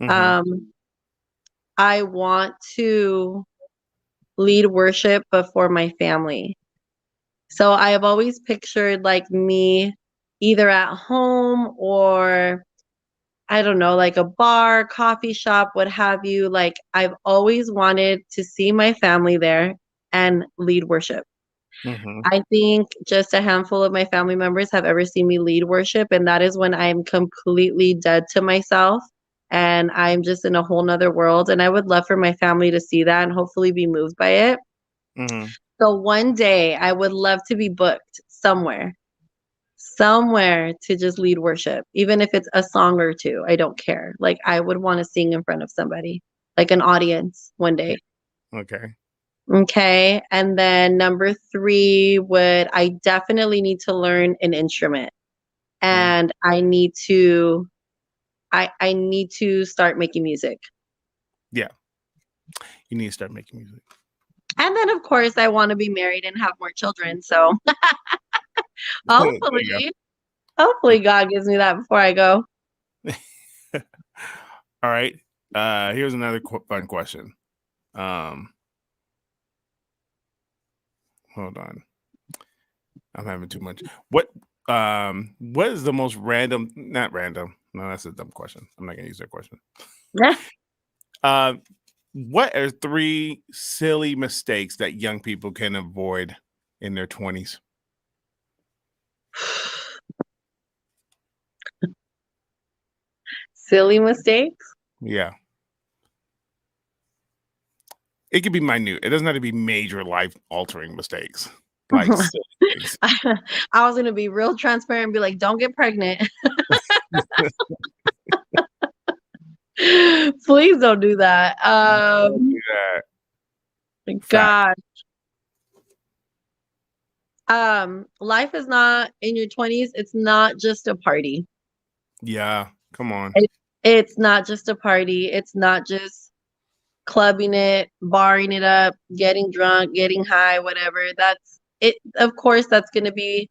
Mhm, Um, I want to lead worship, but for my family. So I have always pictured like me either at home or I don't know, like a bar, coffee shop, what have you. Like I've always wanted to see my family there and lead worship. mhm, I think just a handful of my family members have ever seen me lead worship, and that is when I'm completely dead to myself and I'm just in a whole nother world. And I would love for my family to see that and hopefully be moved by it. mhm. So one day I would love to be booked somewhere to just lead worship, even if it's a song or two. I don't care. Like I would want to sing in front of somebody, like an audience one day. Okay. Okay. And then number three would I definitely need to learn an instrument. Mm, And I need to start making music. yeah, you need to start making music. And then of course I want to be married and have more children. So There you hopefully, hopefully God gives me that before I go. go. All right, here's another fun question. Um, Hold on. I'm having too much. What is the most random, not random. No, that's a dumb question. I'm not gonna use that question. Uh, what are 3 silly mistakes that young people can avoid in their 20s? Silly mistakes. Yeah. It could be minute. It doesn't have to be major life altering mistakes. Like silly things. I was gonna be real transparent and be like, "Don't get pregnant. Please don't do that." Don't do that. Fact. God, life is not in your 20s. It's not just a party. Yeah. Come on. It, it's not just a party. It's not just clubbing it, barring it up, getting drunk, getting high, whatever. That's it. Of course, that's gonna be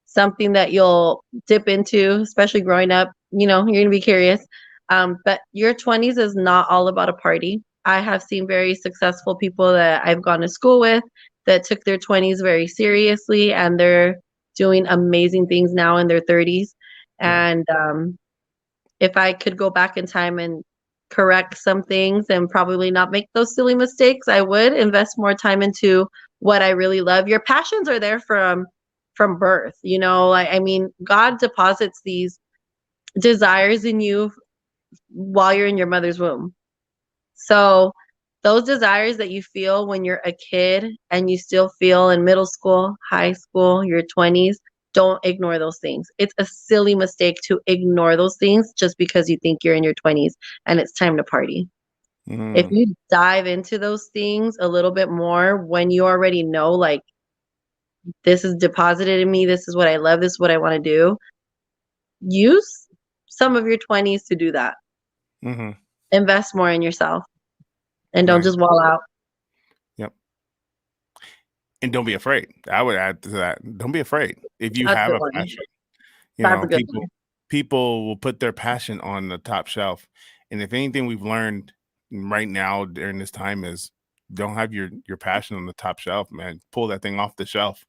something that you'll dip into, especially growing up. You know, you're gonna be curious. But your 20s is not all about a party. I have seen very successful people that I've gone to school with that took their 20s very seriously and they're doing amazing things now in their 30s. Yeah. And if I could go back in time and correct some things and probably not make those silly mistakes, I would invest more time into what I really love. Your passions are there from birth, you know. I mean, God deposits these desires in you while you're in your mother's womb. So those desires that you feel when you're a kid and you still feel in middle school, high school, your 20s, don't ignore those things. It's a silly mistake to ignore those things just because you think you're in your 20s and it's time to party. If Mm, you dive into those things a little bit more when you already know, like, this is deposited in me, this is what I love, this is what I want to do, use some of your 20s to do that. mhm. Invest more in yourself and don't Nice. just wall out. Yep. And don't be afraid. I would add to that. Don't be afraid. If you That's a have good a one. passion, That's a good one. people will put their passion on the top shelf. And if anything we've learned right now during this time is don't have your passion on the top shelf, man. Pull that thing off the shelf.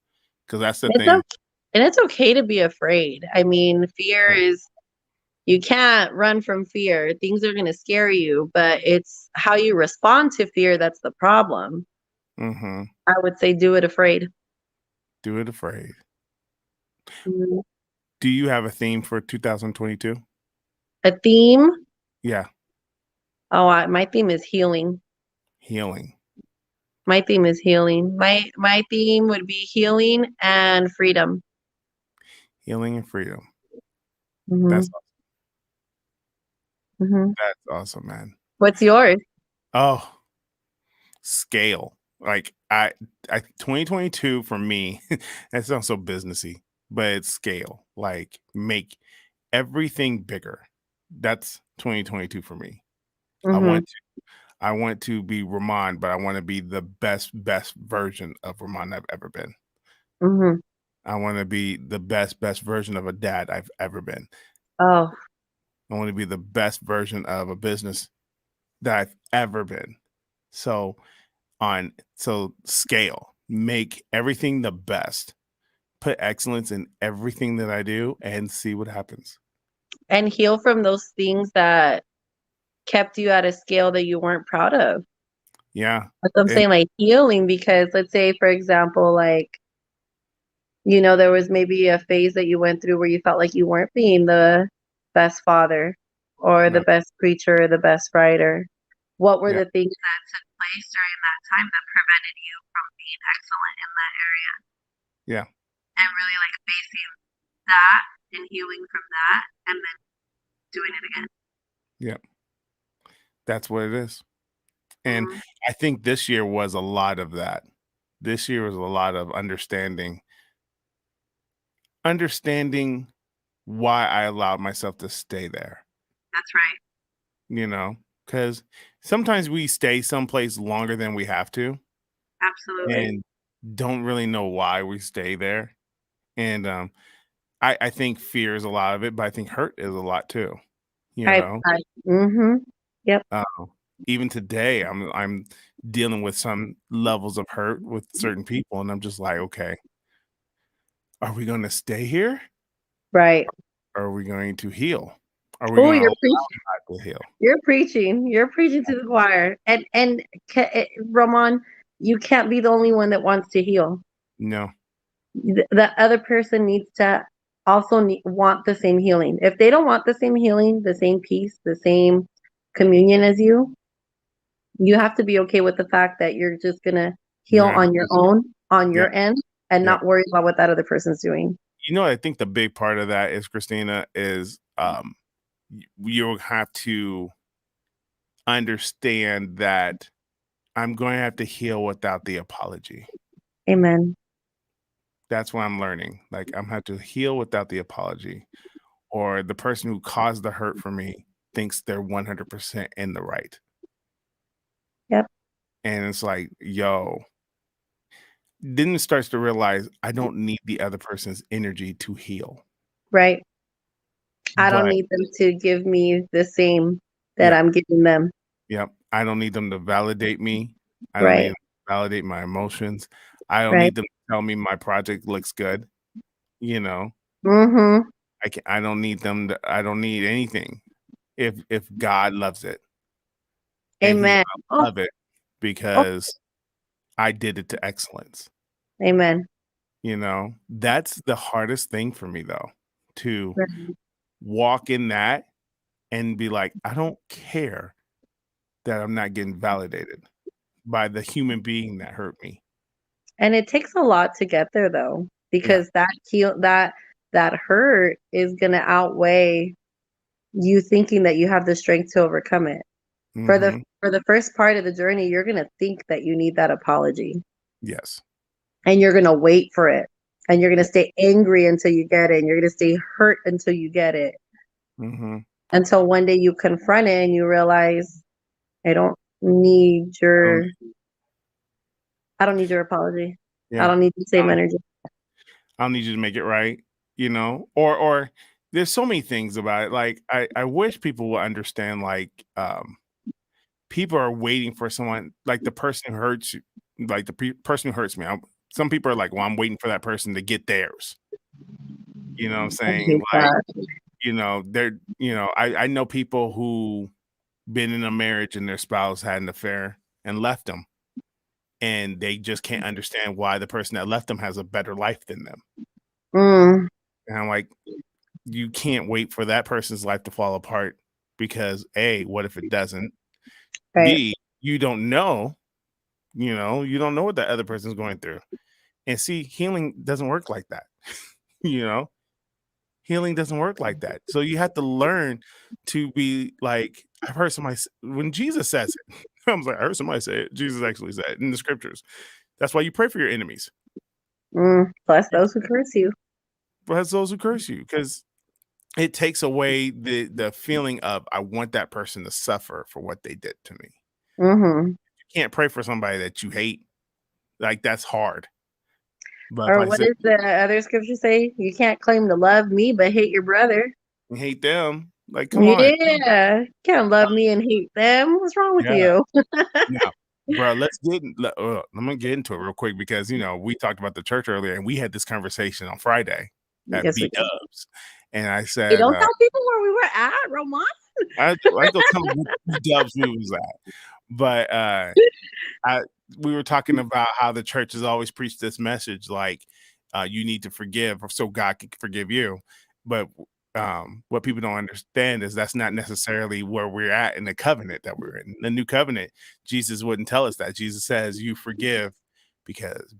Because that's the It's thing. okay. And it's okay to be afraid. I mean, fear Yeah. is, you can't run from fear. Things are going to scare you, but it's how you respond to fear that's the problem. Mhm. I would say do it afraid. Do it afraid. Mm. Do you have a theme for 2022? A theme? Yeah. Oh, my theme is healing. Healing. My theme is healing. My theme would be healing and freedom. Healing and freedom. That's Hmm. Hmm. that's awesome, man. What's yours? Oh, scale. Like I 2022 for me, that sounds so businessy, but it's scale. Like make everything bigger. That's 2022 for me. I Mhm, want I want to be Ramon, but I want to be the best version of Ramon I've ever been. mhm. I want to be the best version of a dad I've ever been. Oh, I want to be the best version of a business that I've ever been. So so scale, make everything the best. Put excellence in everything that I do and see what happens. and heal from those things that kept you at a scale that you weren't proud of. Yeah. That's what I'm And saying, like healing, because let's say, for example, like, there was maybe a phase that you went through where you felt like you weren't being the best father or the no, best preacher or the best writer. What were yeah, the things that took place during that time that prevented you from being excellent in that area yeah, and really like facing that and healing from that and then doing it again? yeah. That's what it is. And Mm, I think this year was a lot of that. This year was a lot of understanding why I allowed myself to stay there, that's right. you know? Because sometimes we stay someplace longer than we have to Absolutely. and don't really know why we stay there. And I think fear is a lot of it, but I think hurt is a lot too, you know? Mhm. Yep. Uh, Even today, I'm dealing with some levels of hurt with certain people, and I'm just like, okay, are we going to stay here? Right. Or are we going to heal? Are we Oh, going to you're allow preaching. God to heal? You're preaching. You're preaching to the choir. And Ramon, you can't be the only one that wants to heal. No, The other person needs to also want the same healing. If they don't want the same healing, the same peace, the same communion as you have to be okay with the fact that you're just gonna heal yeah, on your own, on yeah, your end, and yeah. not worry about what that other person's doing. I think the big part of that is Christina is you'll have to understand that I'm going to have to heal without the apology. Amen. That's what I'm learning. Like I'm have to heal without the apology, or the person who caused the hurt for me thinks they're 100% in the right. Yep. And it's like, yo, then it starts to realize I don't need the other person's energy to heal. Right. I don't But need them to give me the same that yep, I'm giving them. yep. I don't need them to validate me. I don't need Right. them to validate my emotions. I don't Right. need them to tell me my project looks good. You know, Mhm. I don't need them to, I don't need anything. If God loves it and he's Amen. gonna Oh, love it oh, because I did it to excellence. amen. That's the hardest thing for me though, to Right. walk in that and be like, I don't care that I'm not getting validated by the human being that hurt me. And it takes a lot to get there though, Yeah. because that hurt is gonna outweigh you thinking that you have the strength to overcome it. Mhm. For the first part of the journey, you're gonna think that you need that apology Yes. and you're gonna wait for it. And you're gonna Yeah. stay angry until you get it, and you're gonna stay hurt until you get it. Mhm. Until one day you confront it and you realize, I don't need I don't your I don't need your apology. I yeah. don't need the I same don't energy. I don't need you to make it right, Or there's so many things about it. Like I wish people would understand like people are waiting for someone like the person who hurts you, like the person who hurts me. Some people are like, "Well, I'm waiting for that person to get theirs." You know what I'm I saying? hate Like, that. I know people who been in a marriage and their spouse had an affair and left them, and they just can't understand why the person that left them has a better life than them. Mm, And I'm like, you can't wait for that person's life to fall apart because A, what if it doesn't? right. B, you don't know what that other person's going through. And see, healing doesn't work like that. You know, Healing doesn't work like that. So you have to learn to be like, I've heard somebody when Jesus says it, I was like, I heard somebody say it. Jesus actually said it in the scriptures. That's why you pray for your enemies. Bless those who curse you. Bless those who curse you, because it takes away the feeling of I want that person to suffer for what they did to me. Mm-hmm. You can't pray for somebody that you hate. Like, that's hard. But if Or I what say does the other scripture say? You can't claim to love me but hate your brother. you hate them, like, come on. Yeah, you can't love me and hate them. What's wrong with Yeah. you? Now, bro, let me get into it real quick, because we talked about the church earlier, and we had this conversation on Friday at Yes, we B do. Dubs, and I Hey, said, don't tell people where we were at, Roman. I go tell them what B Dubs we was at, but I we were talking about how the church has always preached this message, like, you need to forgive so God can forgive you. But what people don't understand is that's not necessarily where we're at in the covenant that we're in. The new covenant, Jesus wouldn't tell us that. Jesus says you forgive because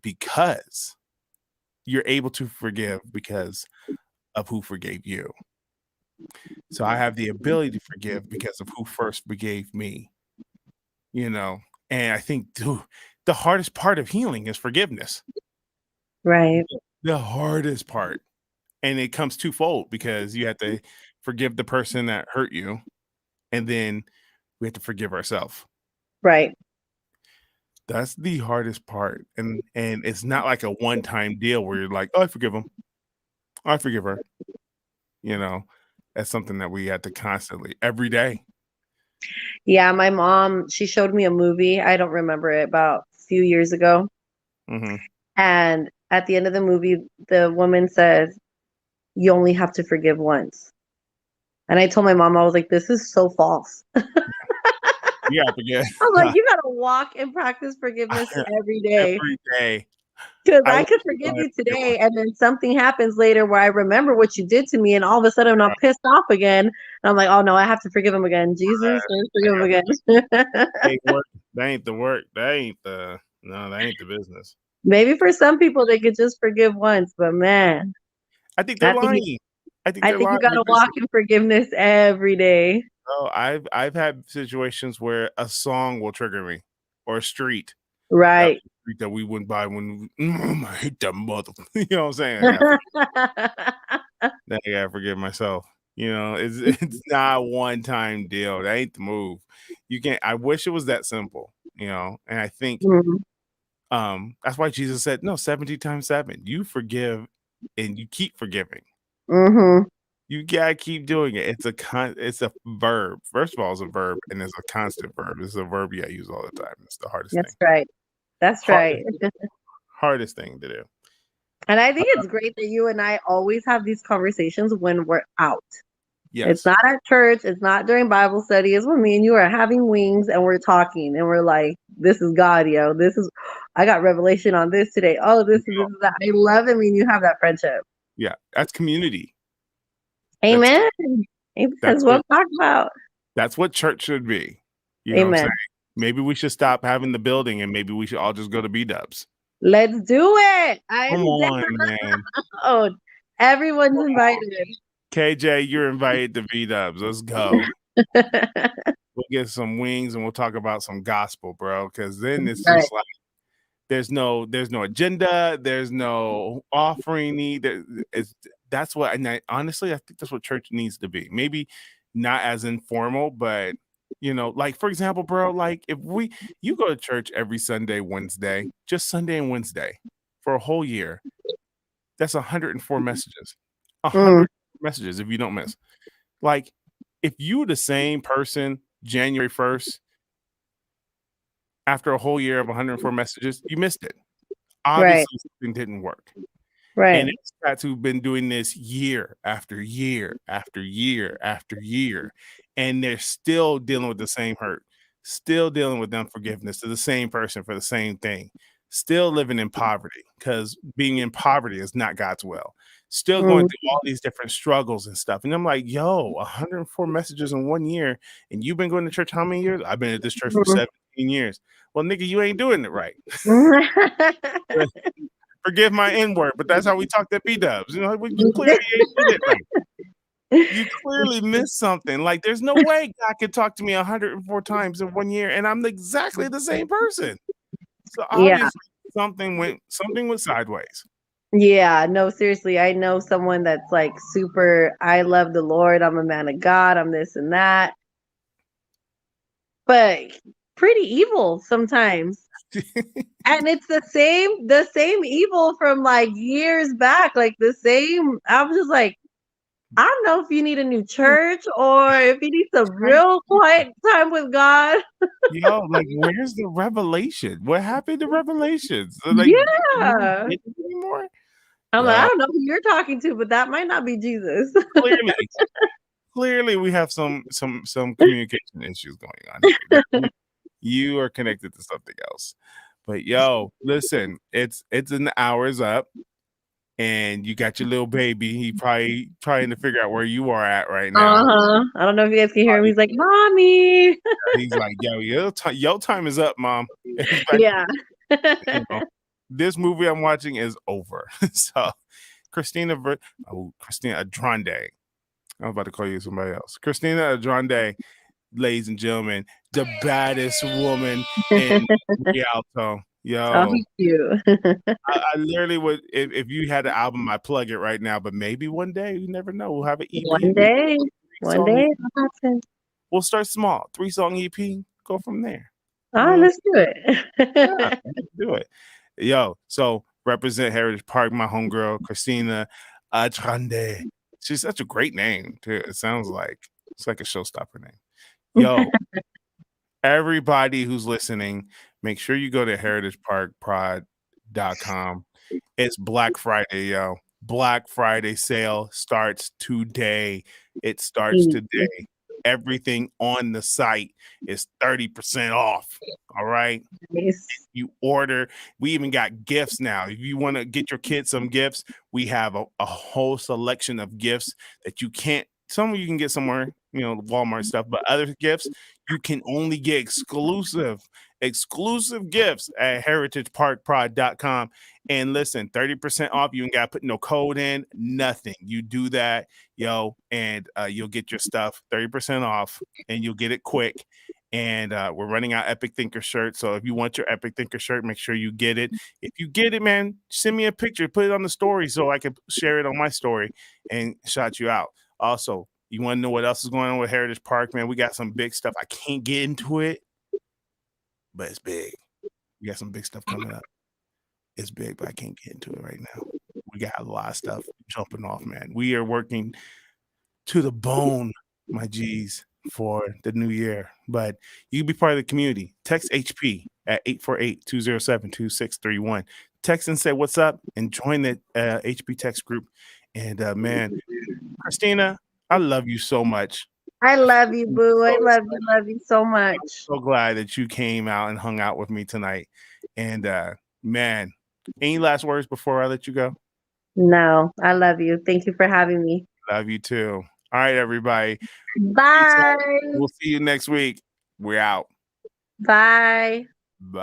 you're able to forgive because of who forgave you. So I have the ability to forgive because of who first forgave me, you know. And I think, dude, the hardest part of healing is forgiveness. Right, The hardest part. And it comes twofold, because you have to forgive the person that hurt you, and then we have to forgive ourselves. right. That's the hardest part. And it's not like a one-time deal where you're like, oh, I forgive him. I forgive her. You know, that's something that we have to constantly, every day. Yeah, my mom, she showed me a movie. I don't remember it, about a few years ago. Mm-hmm. And at the end of the movie, the woman says, you only have to forgive once. And I told my mom, I was like, this is so false. You gotta forget I'm like, you gotta walk and practice forgiveness every day. every day. Because I I literally could forgive only you forgive today, once. and then something happens later where I remember what you did to me, and all of a sudden I'm pissed off again. And I'm like, oh no, I have to forgive him again. Jesus, I have to I forgive him gotta again. That ain't work. That ain't the work. That ain't the no, that ain't the business. Maybe for some people they could just forgive once, but man, I think they're I think lying. I think I they're think you lying gotta because walk in forgiveness every day. I've had situations where a song will trigger me, or a street Right. that we went by when I hate that mother. You know what I'm saying? I gotta forgive myself. You know, it's not a one time deal. That ain't the move. You can't. I wish it was that simple. You know, and I think Mhm. that's why Jesus said, no, 70 times 7. You forgive and you keep forgiving. Mhm. You gotta keep doing it. It's a verb. First of all, it's a verb, and it's a constant verb. It's a verb you gotta use all the time. It's the hardest thing. That's right. That's right. Hardest hardest thing to do. And I think it's great that you and I always have these conversations when we're out. It's Yes. not at church, it's not during Bible study. It's when me and you are having wings and we're talking and we're like, this is God, yo. This is I got revelation on this today. Oh, this is that. I love it when you have that friendship. Yeah. That's community. That's Amen. Amen. That's that's what what I'm talking about. that's what church should be. You know what I'm saying? Amen. Maybe we should stop having the building, and maybe we should all just go to B Dubs. Let's do it. Come I'm on, man. down. Everyone's invited. KJ, you're invited to B Dubs. Let's go. We'll get some wings and we'll talk about some gospel, bro. Because then it's Right. just like there's no agenda, there's no offering need. That's what, and honestly, I think that's what church needs to be. Maybe not as informal, but like, for example, bro, like if you go to church every Sunday, Wednesday, just Sunday and Wednesday for a whole year, that's 104 messages. Mm, 100 messages if you don't miss. Like, if you were the same person January 1st after a whole year of 104 messages, you missed it. right. Obviously, something didn't work. And Right. it's cats who've been doing this year after year after year after year, and they're still dealing with the same hurt, still dealing with unforgiveness to the same person for the same thing, still living in poverty, because being in poverty is not God's will. Still going Mm, through all these different struggles and stuff. And I'm like, yo, 104 messages in 1 year, and you've been going to church how many years? I've been at this church for mm. 17 years. Well, nigga, you ain't doing it right. Forgive my N word, but that's how we talked at B-dubs. You know, you clearly ain't did it right. You clearly missed something. Like, there's no way God could talk to me 104 times in 1 year, and I'm exactly the same person. So Yeah. obviously something went sideways. Yeah, no, seriously. I know someone that's like super, I love the Lord, I'm a man of God, I'm this and that, but pretty evil sometimes. And it's the same evil from like years back, like the same. I was just like, I don't know if you need a new church or if you need some real quiet time with God. Yo, like, where's the revelation? What happened to revelations? Like, you don't Yeah. get it anymore? I'm like, I Yo, don't know who you're talking to, but that might not be Jesus. clearly, clearly we have some communication issues going on here. You are connected to something else. But yo, listen, it's an hour's up, and you got your little baby. He probably trying to figure out where you are at right now. Uh-huh. I don't know if you guys can hear him. Probably, He's like, "Mommy." he's like, yo, your time is up, mom. He's like, Yeah. you know, this movie I'm watching is over. So Christina Andrande. I was about to call you somebody else. Christina Andrande, ladies and gentlemen, the baddest woman in Rialto. Oh, Yo, he's cute. I literally would, if you had an album, I'd plug it right now. But maybe one day, you never know. We'll have an EP. One day, one Song. day it'll happen. We'll start small. 3-song EP. Go from there. You Oh, know, let's do yeah, it. let's do it. Yo, so represent Heritage Park, my homegirl, Christina Andrande. She's such a great name, too. It sounds like it's like a showstopper name. Yo, everybody who's listening, make sure you go to heritageparkprod.com. It's Black Friday, yo. Black Friday sale starts today. It starts today. Everything on the site is 30% off. All right. Nice. You order, we even got gifts now. If you want to get your kids some gifts, we have a whole selection of gifts that you can't, some of you can get somewhere, Walmart stuff, but other gifts you can only get exclusive gifts at heritageparkprod.com. And listen, 30% off. You ain't got to put no code in, nothing. You do that, yo, and you'll get your stuff 30% off, and you'll get it quick. And we're running out Epic Thinker shirts. So if you want your Epic Thinker shirt, make sure you get it. If you get it, man, send me a picture, put it on the story so I can share it on my story and shout you out. Also, you want to know what else is going on with Heritage Park, man? We got some big stuff. I can't get into it, but it's big. We got some big stuff coming up. It's big, but I can't get into it right now. We got a lot of stuff jumping off, man. We are working to the bone, my G's, for the new year. But you can be part of the community. Text HP at 848-207-2631. Text and say what's up and join the HP text group. And man, Christina, I love you so much. I love you, boo. I love you so much. I'm so glad that you came out and hung out with me tonight. And man, any last words before I let you go? No, I love you. Thank you for having me. Love you too. All right, everybody. Bye. We'll see you next week. We're out. Bye.